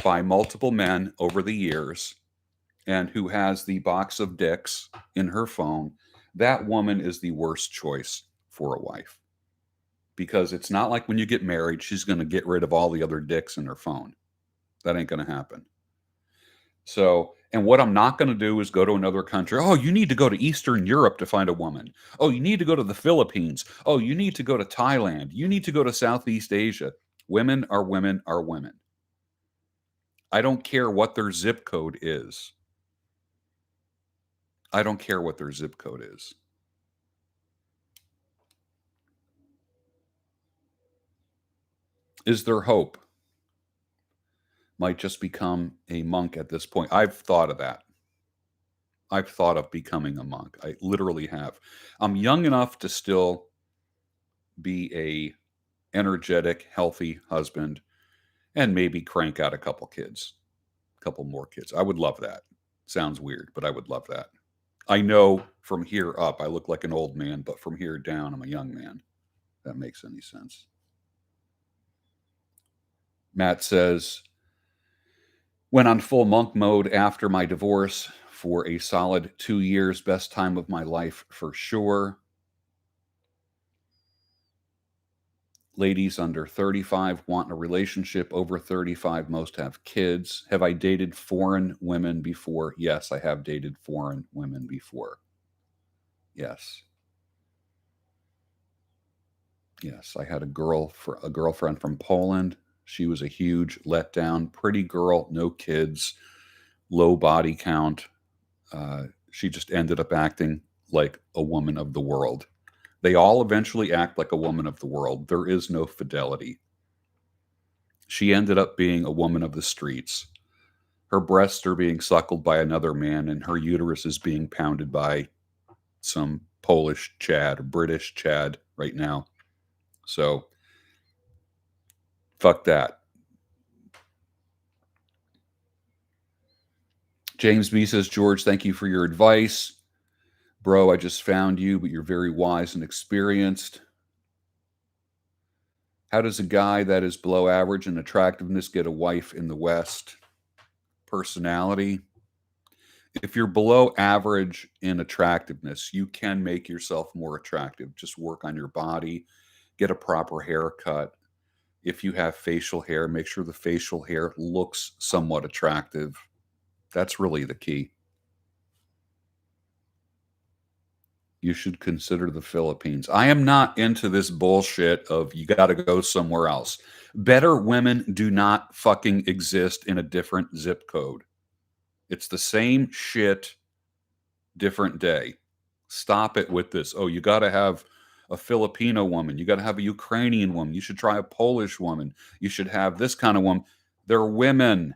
[SPEAKER 1] by multiple men over the years and who has the box of dicks in her phone, that woman is the worst choice for a wife. Because it's not like when you get married, she's going to get rid of all the other dicks in her phone. That ain't going to happen. So, and what I'm not going to do is go to another country. Oh, you need to go to Eastern Europe to find a woman. Oh, you need to go to the Philippines. Oh, you need to go to Thailand. You need to go to Southeast Asia. Women are women are women. I don't care what their zip code is. I don't care what their zip code is. Is there hope? Might just become a monk at this point. I've thought of that. I've thought of becoming a monk. I literally have. I'm young enough to still be a energetic, healthy husband and maybe crank out a couple kids, a couple more kids. I would love that. Sounds weird, but I would love that. I know from here up, I look like an old man, but from here down, I'm a young man. If that makes any sense. Matt says, went on full monk mode after my divorce for a solid 2 years. Best time of my life for sure. Ladies under 35 want a relationship. Over 35, most have kids. Have I dated foreign women before? Yes, I have dated foreign women before. Yes. Yes, I had a girlfriend from Poland. She was a huge letdown. Pretty girl, no kids, low body count. She just ended up acting like a woman of the world. They all eventually act like a woman of the world. There is no fidelity. She ended up being a woman of the streets. Her breasts are being suckled by another man, and her uterus is being pounded by some Polish Chad or British Chad right now. So, fuck that. James B says, George, thank you for your advice. Bro, I just found you, but you're very wise and experienced. How does a guy that is below average in attractiveness get a wife in the West? Personality. If you're below average in attractiveness, you can make yourself more attractive. Just work on your body, get a proper haircut. If you have facial hair, make sure the facial hair looks somewhat attractive. That's really the key. you should consider the Philippines. I am not into this bullshit of you got to go somewhere else. Better women do not fucking exist in a different zip code. It's the same shit, different day. Stop it with this. Oh, you got to have a Filipino woman. You got to have a Ukrainian woman. You should try a Polish woman. You should have this kind of woman. They're women.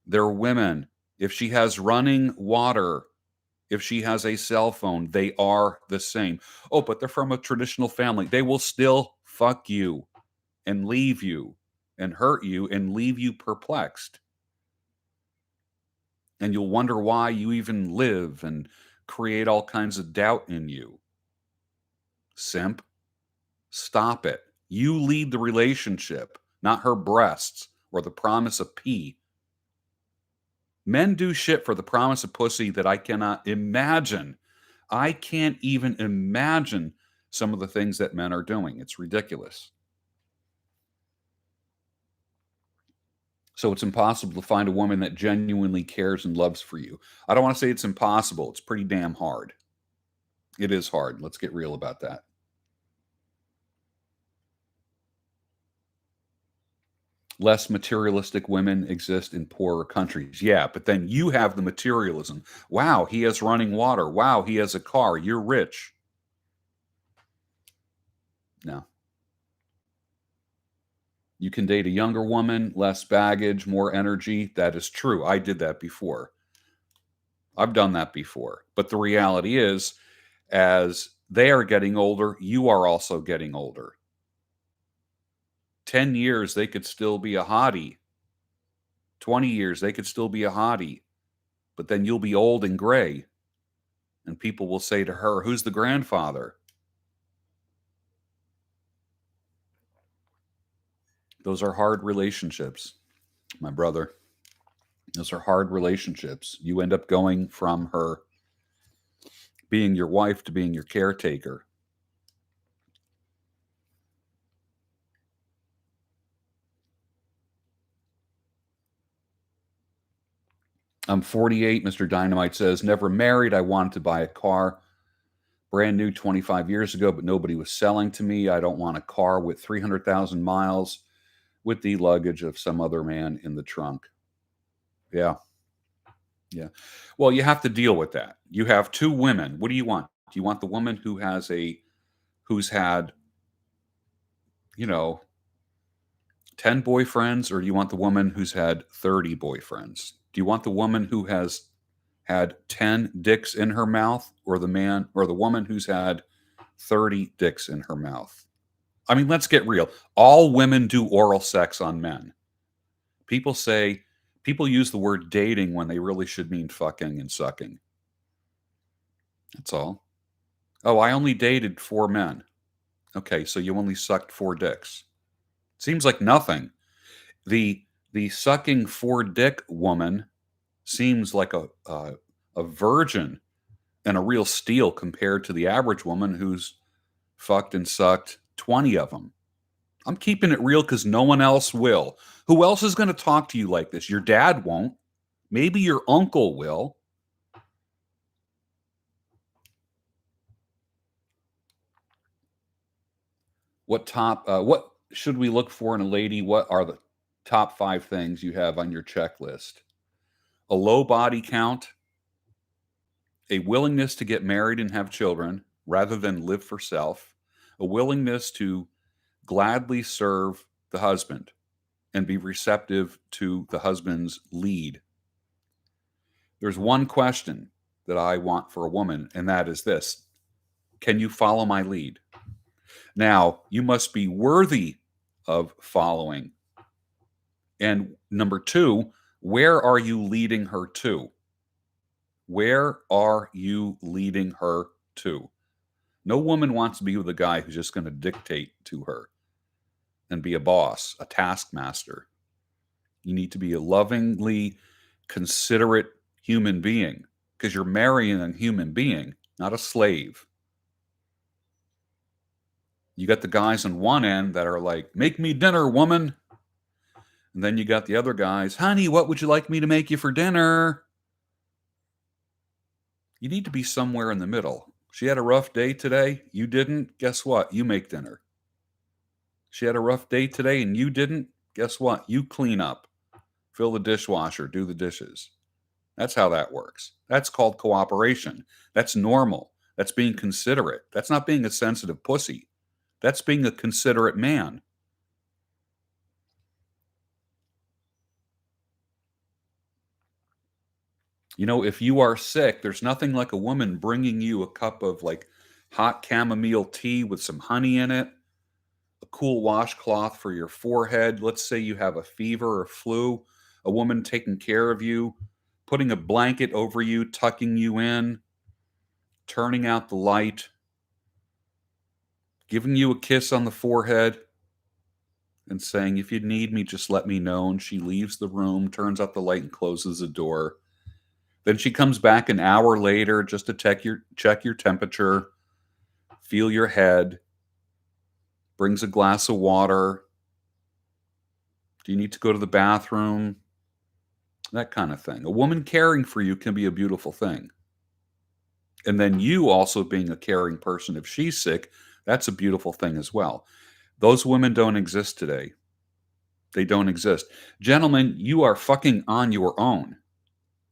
[SPEAKER 1] They're women. If she has running water, if she has a cell phone, they are the same. Oh, but they're from a traditional family. They will still fuck you and leave you and hurt you and leave you perplexed. And you'll wonder why you even live and create all kinds of doubt in you. Simp, stop it. You lead the relationship, not her breasts or the promise of pee. Men do shit for the promise of pussy that I cannot imagine. I can't even imagine some of the things that men are doing. It's ridiculous. So it's impossible to find a woman that genuinely cares and loves for you. I don't want to say it's impossible. It's pretty damn hard. It is hard. Let's get real about that. Less materialistic women exist in poorer countries. Yeah, but then you have the materialism. Wow, he has running water. Wow, he has a car. You're rich. No. You can date a younger woman, less baggage, more energy. That is true. I did that before. I've done that before. But the reality is, as they are getting older, you are also getting older. 10 years, they could still be a hottie. 20 years, they could still be a hottie. But then you'll be old and gray. And people will say to her, who's the grandfather? Those are hard relationships, my brother. Those are hard relationships. You end up going from her being your wife to being your caretaker. I'm 48, Mr. Dynamite says, never married. I wanted to buy a car. Brand new 25 years ago, but nobody was selling to me. I don't want a car with 300,000 miles with the luggage of some other man in the trunk. Yeah. Yeah. Well, you have to deal with that. You have two women. What do you want? Do you want the woman who's had, 10 boyfriends, or do you want the woman who's had 30 boyfriends? Do you want the woman who has had 10 dicks in her mouth, or the woman who's had 30 dicks in her mouth? I mean, let's get real. All women do oral sex on men. People use the word dating when they really should mean fucking and sucking. That's all. Oh, I only dated 4 men. Okay, so you only sucked 4 dicks. Seems like nothing. The sucking 4 dick woman seems like a virgin and a real steal compared to the average woman who's fucked and sucked 20 of them. I'm keeping it real because no one else will. Who else is going to talk to you like this? Your dad won't. Maybe your uncle will. What should we look for in a lady? What are the top 5 things you have on your checklist? A low body count, a willingness to get married and have children rather than live for self, a willingness to gladly serve the husband and be receptive to the husband's lead. There's one question that I want for a woman, and that is this: can you follow my lead? Now, you must be worthy of following. And number 2, where are you leading her to? Where are you leading her to? No woman wants to be with a guy who's just going to dictate to her and be a boss, a taskmaster. You need to be a lovingly considerate human being, because you're marrying a human being, not a slave. You got the guys on one end that are like, make me dinner, woman. And then you got the other guys, honey, what would you like me to make you for dinner? You need to be somewhere in the middle. She had a rough day today. You didn't. Guess what? You make dinner. She had a rough day today and you didn't. Guess what? You clean up, fill the dishwasher, do the dishes. That's how that works. That's called cooperation. That's normal. That's being considerate. That's not being a sensitive pussy. That's being a considerate man. You know, if you are sick, there's nothing like a woman bringing you a cup of like hot chamomile tea with some honey in it, a cool washcloth for your forehead. Let's say you have a fever or flu, a woman taking care of you, putting a blanket over you, tucking you in, turning out the light, giving you a kiss on the forehead, and saying, if you need me, just let me know. And she leaves the room, turns out the light, and closes the door. Then she comes back an hour later just to check your temperature, feel your head, brings a glass of water. Do you need to go to the bathroom? That kind of thing. A woman caring for you can be a beautiful thing. And then you also being a caring person, if she's sick, that's a beautiful thing as well. Those women don't exist today. They don't exist. Gentlemen, you are fucking on your own.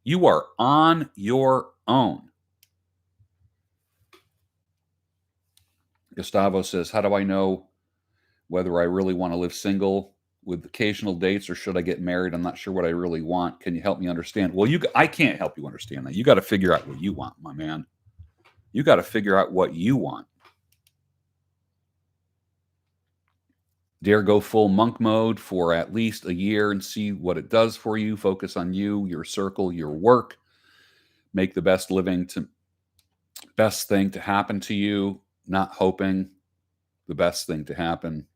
[SPEAKER 1] You are on your own. Gustavo says, how do I know whether I really want to live single with occasional dates or should I get married? I'm not sure what I really want. Can you help me understand? Well, I can't help you understand that. You got to figure out what you want, my man. You got to figure out what you want. Dare go full monk mode for at least a year and see what it does for you. Focus on you, your circle, your work. Make the best thing to happen to you, not hoping the best thing to happen.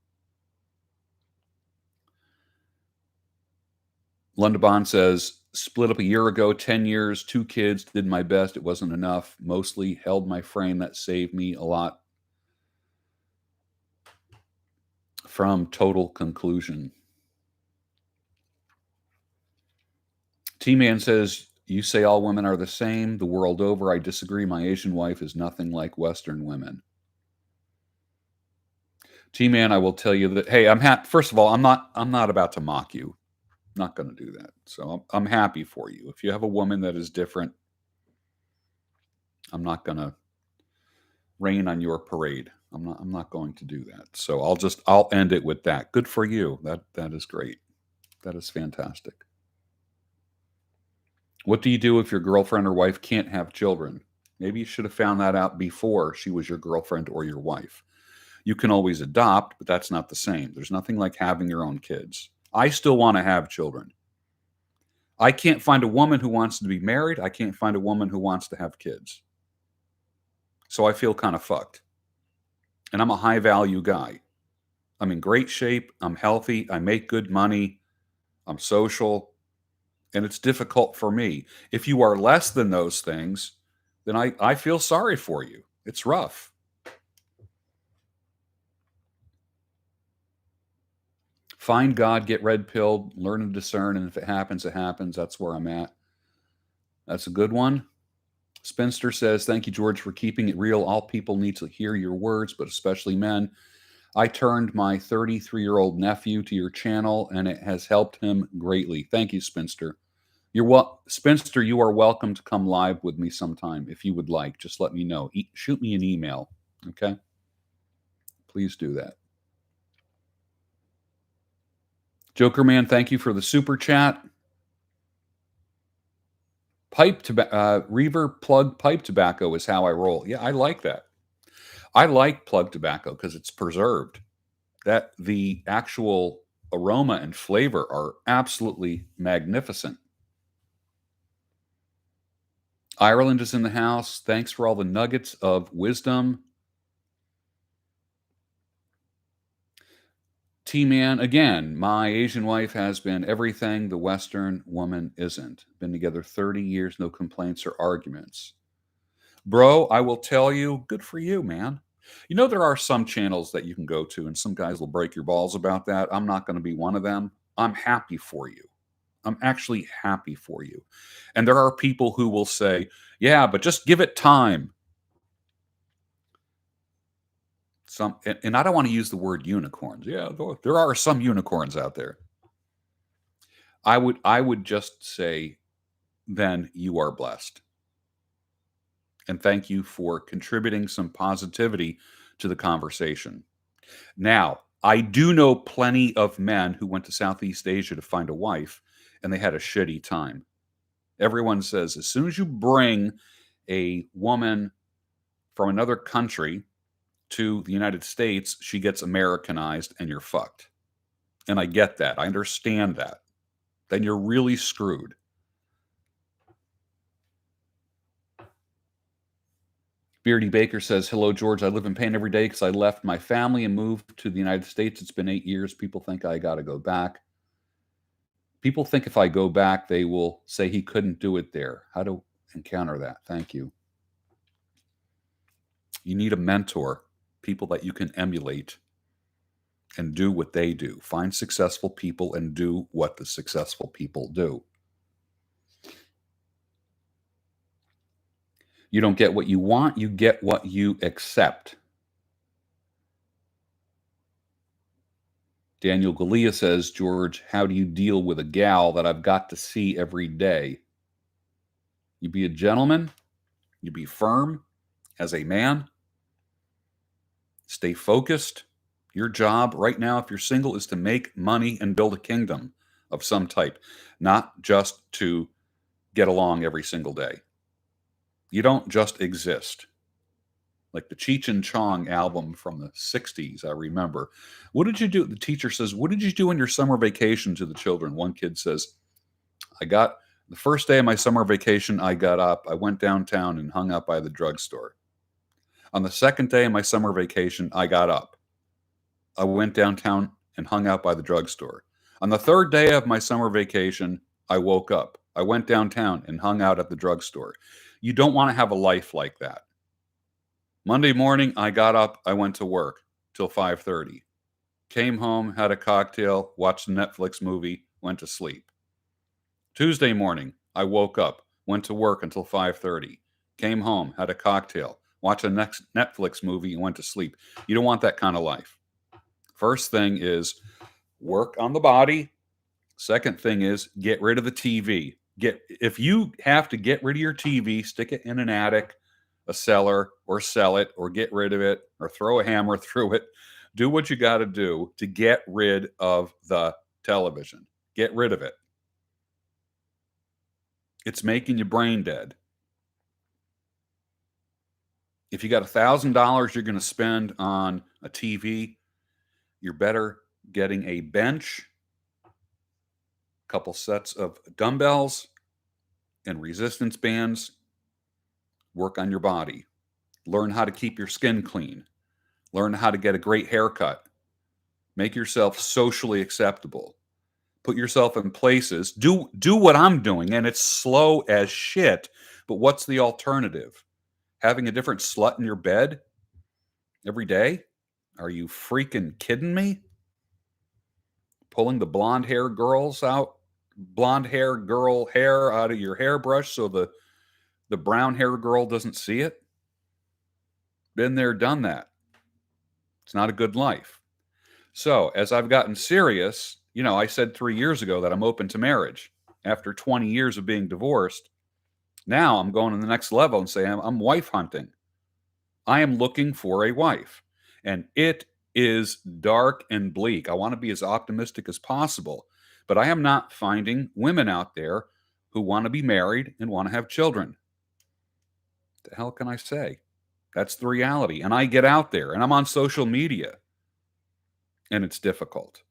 [SPEAKER 1] Lundabon says, split up a year ago, 10 years, 2 kids, did my best. It wasn't enough. Mostly held my frame. That saved me a lot from total conclusion. T-Man says, you say all women are the same the world over. I disagree. My Asian wife is nothing like Western women. T-Man, I will tell you that, hey, first of all, I'm not about to mock you. I'm not going to do that. So I'm happy for you. If you have a woman that is different, I'm not going to rain on your parade. I'm not going to do that. So I'll end it with that. Good for you. That is great. That is fantastic. What do you do if your girlfriend or wife can't have children? Maybe you should have found that out before she was your girlfriend or your wife. You can always adopt, but that's not the same. There's nothing like having your own kids. I still want to have children. I can't find a woman who wants to be married. I can't find a woman who wants to have kids. So I feel kind of fucked. And I'm a high value guy. I'm in great shape. I'm healthy. I make good money. I'm social. And it's difficult for me. If you are less than those things, then I feel sorry for you. It's rough. Find God, get red pilled, learn to discern, and if it happens, it happens. That's where I'm at. That's a good one. Spinster says, thank you, George, for keeping it real. All people need to hear your words, but especially men. I turned my 33-year-old nephew to your channel, and it has helped him greatly. Thank you, Spinster. Spinster, you are welcome to come live with me sometime if you would like. Just let me know. Shoot me an email, okay? Please do that. Joker Man, thank you for the super chat. Reaver plug pipe tobacco is how I roll. Yeah, I like that. I like plug tobacco because it's preserved. That the actual aroma and flavor are absolutely magnificent. Ireland is in the house. Thanks for all the nuggets of wisdom. T-Man, again, my Asian wife has been everything the Western woman isn't. Been together 30 years, no complaints or arguments. Bro, I will tell you, good for you, man. You know, there are some channels that you can go to, and some guys will break your balls about that. I'm not going to be one of them. I'm happy for you. I'm actually happy for you. And there are people who will say, yeah, but just give it time. and I don't want to use the word unicorns. Yeah, there are some unicorns out there. I would just say, then you are blessed. And thank you for contributing some positivity to the conversation. Now, I do know plenty of men who went to Southeast Asia to find a wife, and they had a shitty time. Everyone says as soon as you bring a woman from another country to the United States, she gets Americanized and you're fucked. And I get that. I understand that. Then you're really screwed. Beardy Baker says, hello, George. I live in pain every day because I left my family and moved to the United States. It's been 8 years. People think I got to go back. People think if I go back, they will say he couldn't do it there. How to encounter that? Thank you. You need a mentor, people that you can emulate and do what they do. Find successful people and do what the successful people do. You don't get what you want, you get what you accept. Daniel Galea says, George, how do you deal with a gal that I've got to see every day? You be a gentleman, you be firm as a man, stay focused. Your job right now, if you're single, is to make money and build a kingdom of some type, not just to get along every single day. You don't just exist. Like the Cheech and Chong album from the 60s, I remember. What did you do? The teacher says, what did you do on your summer vacation to the children? One kid says, the first day of my summer vacation, I got up, I went downtown and hung out by the drugstore. On the second day of my summer vacation, I got up. I went downtown and hung out by the drugstore. On the third day of my summer vacation, I woke up. I went downtown and hung out at the drugstore. You don't want to have a life like that. Monday morning, I got up, I went to work till 5:30. Came home, had a cocktail, watched a Netflix movie, went to sleep. Tuesday morning, I woke up, went to work until 5:30. Came home, had a cocktail, watched a next Netflix movie, and went to sleep. You don't want that kind of life. First thing is work on the body. Second thing is get rid of the TV. If you have to get rid of your TV, stick it in an attic, a cellar, or sell it, or get rid of it, or throw a hammer through it. Do what you got to do to get rid of the television. Get rid of it. It's making your brain dead. If you got $1,000 you're going to spend on a TV, you're better getting a bench, a couple sets of dumbbells, and resistance bands. Work on your body. Learn how to keep your skin clean. Learn how to get a great haircut. Make yourself socially acceptable. Put yourself in places. Do what I'm doing, and it's slow as shit. But what's the alternative? Having a different slut in your bed every day? Are you freaking kidding me? Pulling the blonde hair girl hair out of your hairbrush so the brown hair girl doesn't see it? Been there, done that. It's not a good life. So as I've gotten serious, I said 3 years ago that I'm open to marriage. After 20 years of being divorced, now I'm going to the next level and saying I'm wife hunting. I am looking for a wife. And it is dark and bleak. I want to be as optimistic as possible. But I am not finding women out there who want to be married and want to have children. What the hell can I say? That's the reality. And I get out there and I'm on social media. And it's difficult.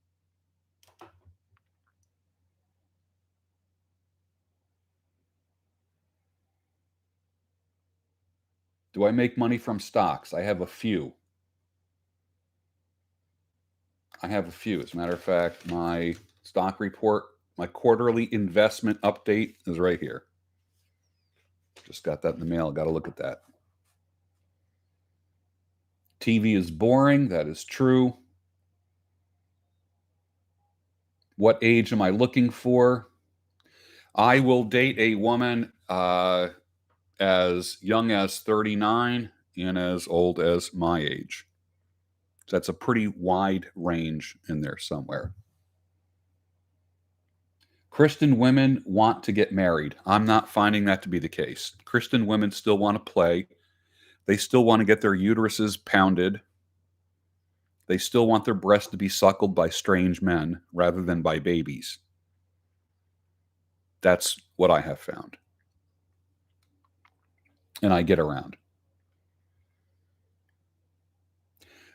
[SPEAKER 1] Do I make money from stocks? I have a few. As a matter of fact, my stock report, my quarterly investment update is right here. Just got that in the mail. Got to look at that. TV is boring. That is true. What age am I looking for? I will date a woman as young as 39 and as old as my age. So that's a pretty wide range in there somewhere. Christian women want to get married. I'm not finding that to be the case. Christian women still want to play. They still want to get their uteruses pounded. They still want their breasts to be suckled by strange men rather than by babies. That's what I have found. And I get around.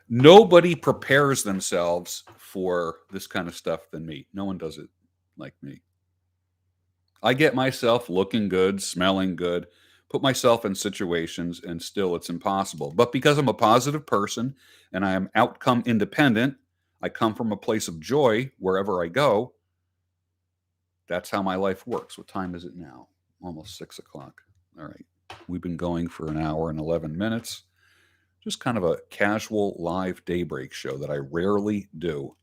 [SPEAKER 1] Nobody prepares themselves for this kind of stuff than me. No one does it like me. I get myself looking good, smelling good, put myself in situations, and still it's impossible. But because I'm a positive person and I am outcome independent, I come from a place of joy wherever I go. That's how my life works. What time is it now? Almost 6 o'clock. All right. We've been going for an hour and 11 minutes. Just kind of a casual live daybreak show that I rarely do.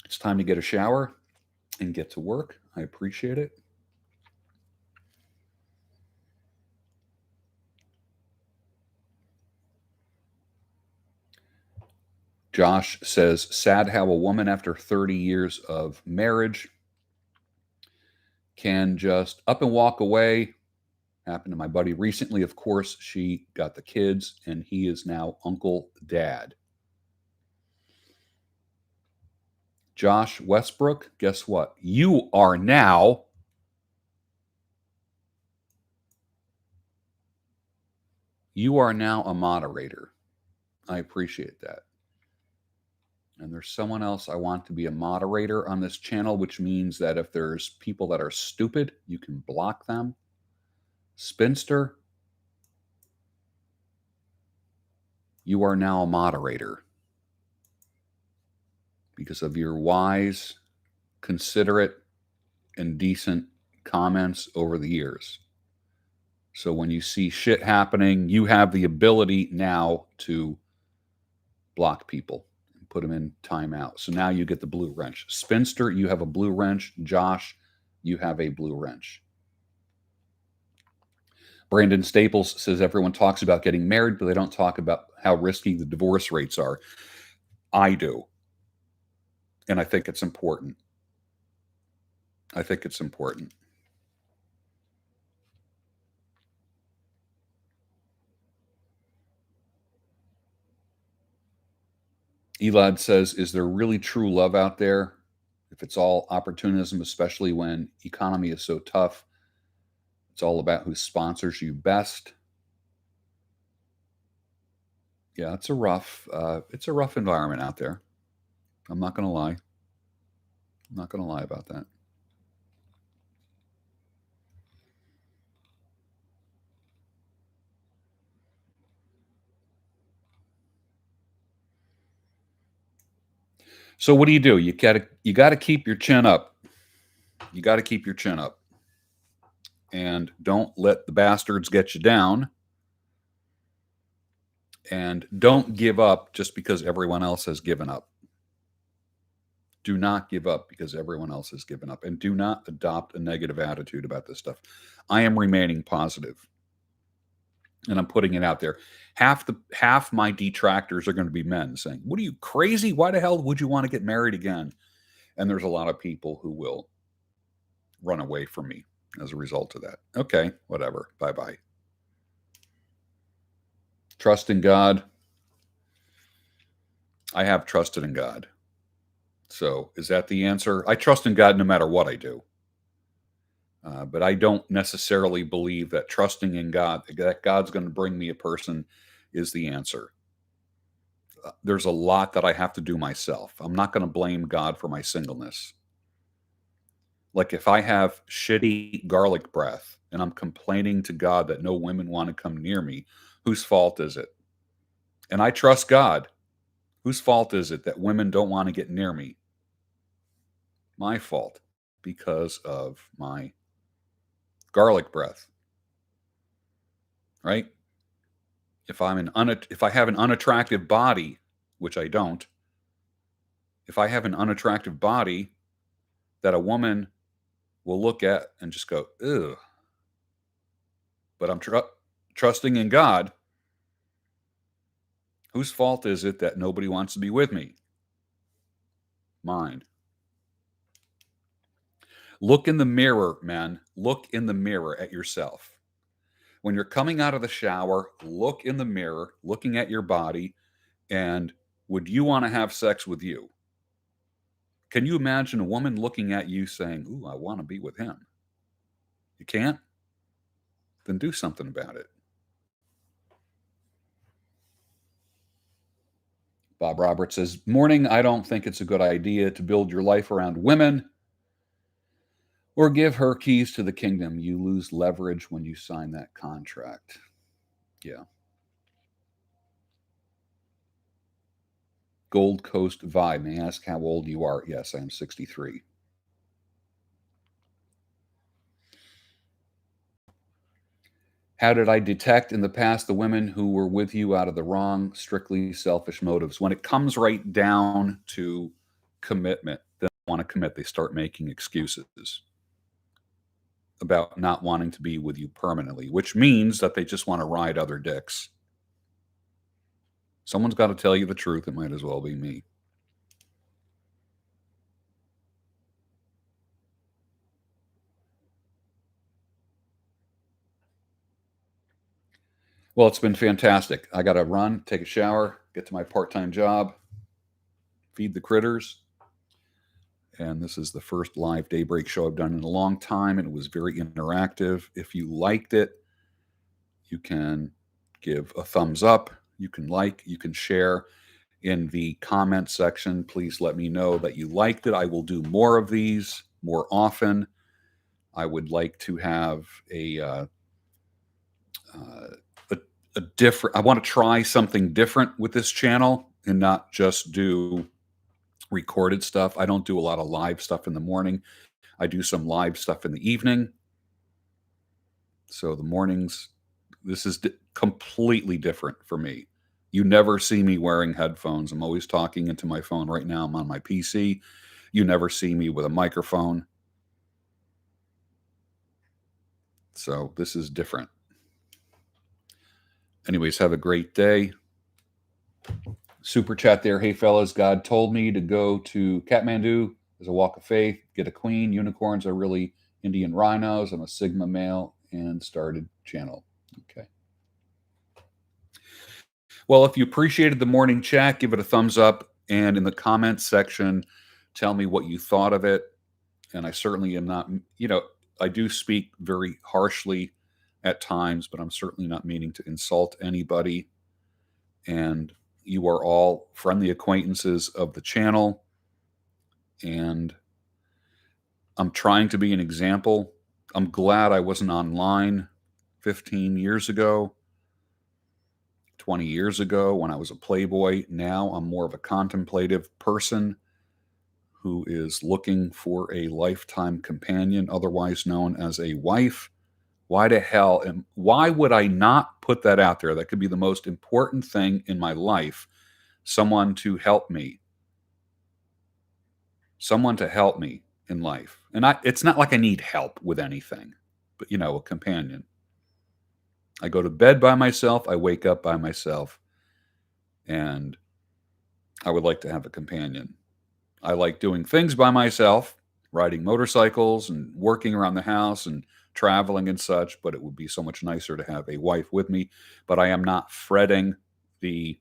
[SPEAKER 1] It's time to get a shower and get to work. I appreciate it. Josh says, sad how a woman after 30 years of marriage can just up and walk away. Happened to my buddy recently. Of course, she got the kids, and he is now Uncle Dad. Josh Westbrook, guess what? You are now a moderator. I appreciate that. And there's someone else I want to be a moderator on this channel, which means that if there's people that are stupid, you can block them. Spinster, you are now a moderator because of your wise, considerate, and decent comments over the years. So when you see shit happening, you have the ability now to block people and put them in timeout. So now you get the blue wrench. Spinster, you have a blue wrench. Josh, you have a blue wrench. Brandon Staples says everyone talks about getting married, but they don't talk about how risky the divorce rates are. I do. And I think it's important. I think it's important. Elad says, is there really true love out there? If it's all opportunism, especially when economy is so tough, it's all about who sponsors you best. Yeah, it's a rough environment out there. I'm not going to lie. I'm not going to lie about that. So what do? You got to keep your chin up. You got to keep your chin up. And don't let the bastards get you down. And don't give up just because everyone else has given up. Do not give up because everyone else has given up. And do not adopt a negative attitude about this stuff. I am remaining positive. And I'm putting it out there. Half my detractors are going to be men saying, what are you, crazy? Why the hell would you want to get married again? And there's a lot of people who will run away from me as a result of that. Okay, whatever. Bye-bye. Trust in God. I have trusted in God. So is that the answer? I trust in God no matter what I do. But I don't necessarily believe that trusting in God, that God's going to bring me a person, is the answer. There's a lot that I have to do myself. I'm not going to blame God for my singleness. Like if I have shitty garlic breath and I'm complaining to God that no women want to come near me, whose fault is it? And I trust God. Whose fault is it that women don't want to get near me? My fault because of my garlic breath. Right? If I have an unattractive body, which I don't, if I have an unattractive body that a woman will look at and just go, ugh. But I'm trusting in God Whose fault is it that nobody wants to be with me? Mine. Look in the mirror, men. Look in the mirror at yourself. When you're coming out of the shower, look in the mirror, looking at your body, and would you want to have sex with you? Can you imagine a woman looking at you saying, "Ooh, I want to be with him"? You can't? Then do something about it. Bob Roberts says, "Morning, I don't think it's a good idea to build your life around women or give her keys to the kingdom. You lose leverage when you sign that contract." Yeah. Gold Coast Vibe. May I ask how old you are? Yes, I am 63. How did I detect in the past the women who were with you out of the wrong, strictly selfish motives? When it comes right down to commitment, they don't want to commit. They start making excuses about not wanting to be with you permanently, which means that they just want to ride other dicks. Someone's got to tell you the truth. It might as well be me. Well, it's been fantastic. I got to run, take a shower, get to my part time job, feed the critters. And this is the first live daybreak show I've done in a long time, and it was very interactive. If you liked it, you can give a thumbs up, you can like, you can share. In the comment section, please let me know that you liked it. I will do more of these more often. I would like to have uh, a, a different, I want to try something different with this channel and not just do recorded stuff. I don't do a lot of live stuff in the morning. I do some live stuff in the evening. So the mornings, this is completely different for me. You never see me wearing headphones. I'm always talking into my phone. Right now, I'm on my PC. You never see me with a microphone. So this is different. Anyways, have a great day. Super chat there. Hey, fellas, God told me to go to Kathmandu as a walk of faith, get a queen. Unicorns are really Indian rhinos. I'm a Sigma male and started channel. Okay. Well, if you appreciated the morning chat, give it a thumbs up. And in the comments section, tell me what you thought of it. And I certainly am not, I do speak very harshly at times, but I'm certainly not meaning to insult anybody. And you are all friendly acquaintances of the channel. And I'm trying to be an example. I'm glad I wasn't online 15 years ago, 20 years ago when I was a playboy. Now I'm more of a contemplative person who is looking for a lifetime companion, otherwise known as a wife. Why the hell? And why would I not put that out there? That could be the most important thing in my life. Someone to help me. Someone to help me in life. And it's not like I need help with anything, but a companion. I go to bed by myself. I wake up by myself. And I would like to have a companion. I like doing things by myself, riding motorcycles and working around the house and traveling and such, but it would be so much nicer to have a wife with me. But I am not fretting the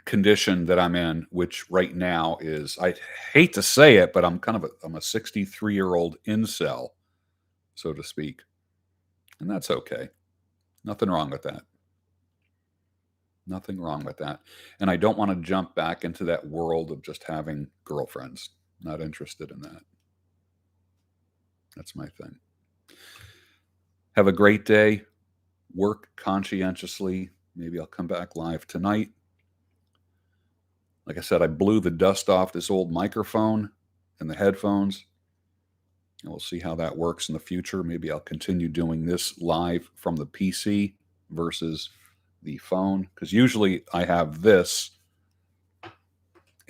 [SPEAKER 1] condition that I'm in, which right now is, I hate to say it, but I'm a 63-year-old incel, so to speak. And that's okay. Nothing wrong with that. Nothing wrong with that. And I don't want to jump back into that world of just having girlfriends. Not interested in that. That's my thing. Have a great day. Work conscientiously. Maybe I'll come back live tonight. Like I said, I blew the dust off this old microphone and the headphones. And we'll see how that works in the future. Maybe I'll continue doing this live from the PC versus the phone. Because usually I have this.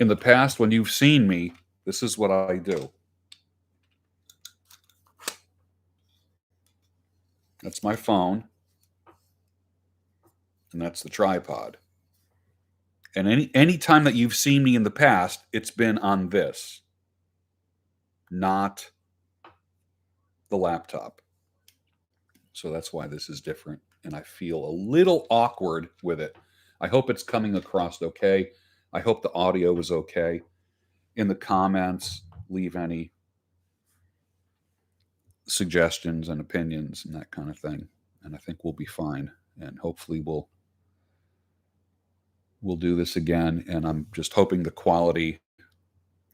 [SPEAKER 1] In the past, when you've seen me, this is what I do. That's my phone. and that's the tripod. And any time that you've seen me in the past, it's been on this, not the laptop. So that's why this is different. And I feel a little awkward with it. I hope it's coming across okay. I hope the audio is okay. In the comments, leave any suggestions and opinions and that kind of thing. And I think we'll be fine. And hopefully we'll do this again. And I'm just hoping the quality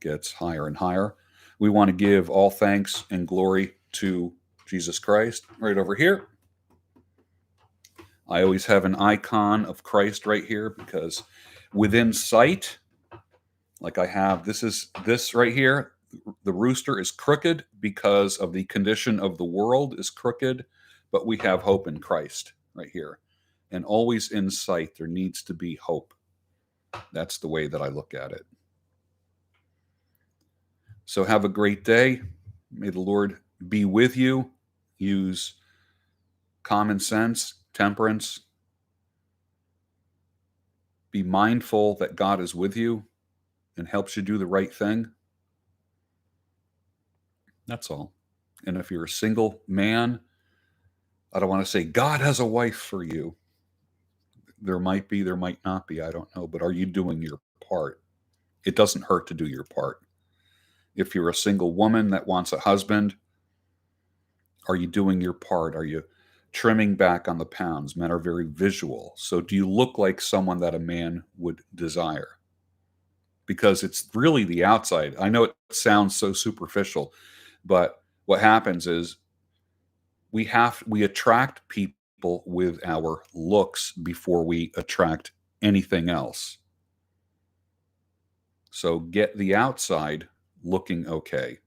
[SPEAKER 1] gets higher and higher. We want to give all thanks and glory to Jesus Christ right over here. I always have an icon of Christ right here because within sight, like I have, this right here, the rooster is crooked because of the condition of the world is crooked, but we have hope in Christ right here. And always in sight, there needs to be hope. That's the way that I look at it. So have a great day. May the Lord be with you. Use common sense, temperance. Be mindful that God is with you and helps you do the right thing. That's all. And if you're a single man, I don't want to say God has a wife for you. There might be, there might not be, I don't know. But are you doing your part? It doesn't hurt to do your part. If you're a single woman that wants a husband, are you doing your part? Are you trimming back on the pounds? Men are very visual. So do you look like someone that a man would desire? Because it's really the outside. I know it sounds so superficial, but what happens is we attract people with our looks before we attract anything else. So get the outside looking okay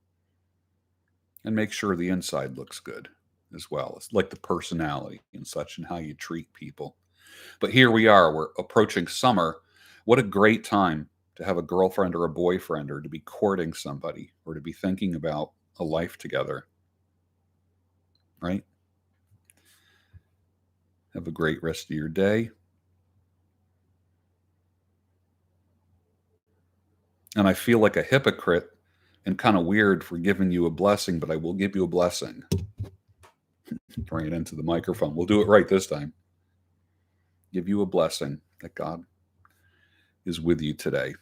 [SPEAKER 1] and make sure the inside looks good as well. It's like the personality and such and how you treat people. But here we are, we're approaching summer. What a great time to have a girlfriend or a boyfriend, or to be courting somebody, or to be thinking about a life together. Right? Have a great rest of your day. And I feel like a hypocrite and kind of weird for giving you a blessing, but I will give you a blessing. Right into the microphone. We'll do it right this time. Give you a blessing that God is with you today.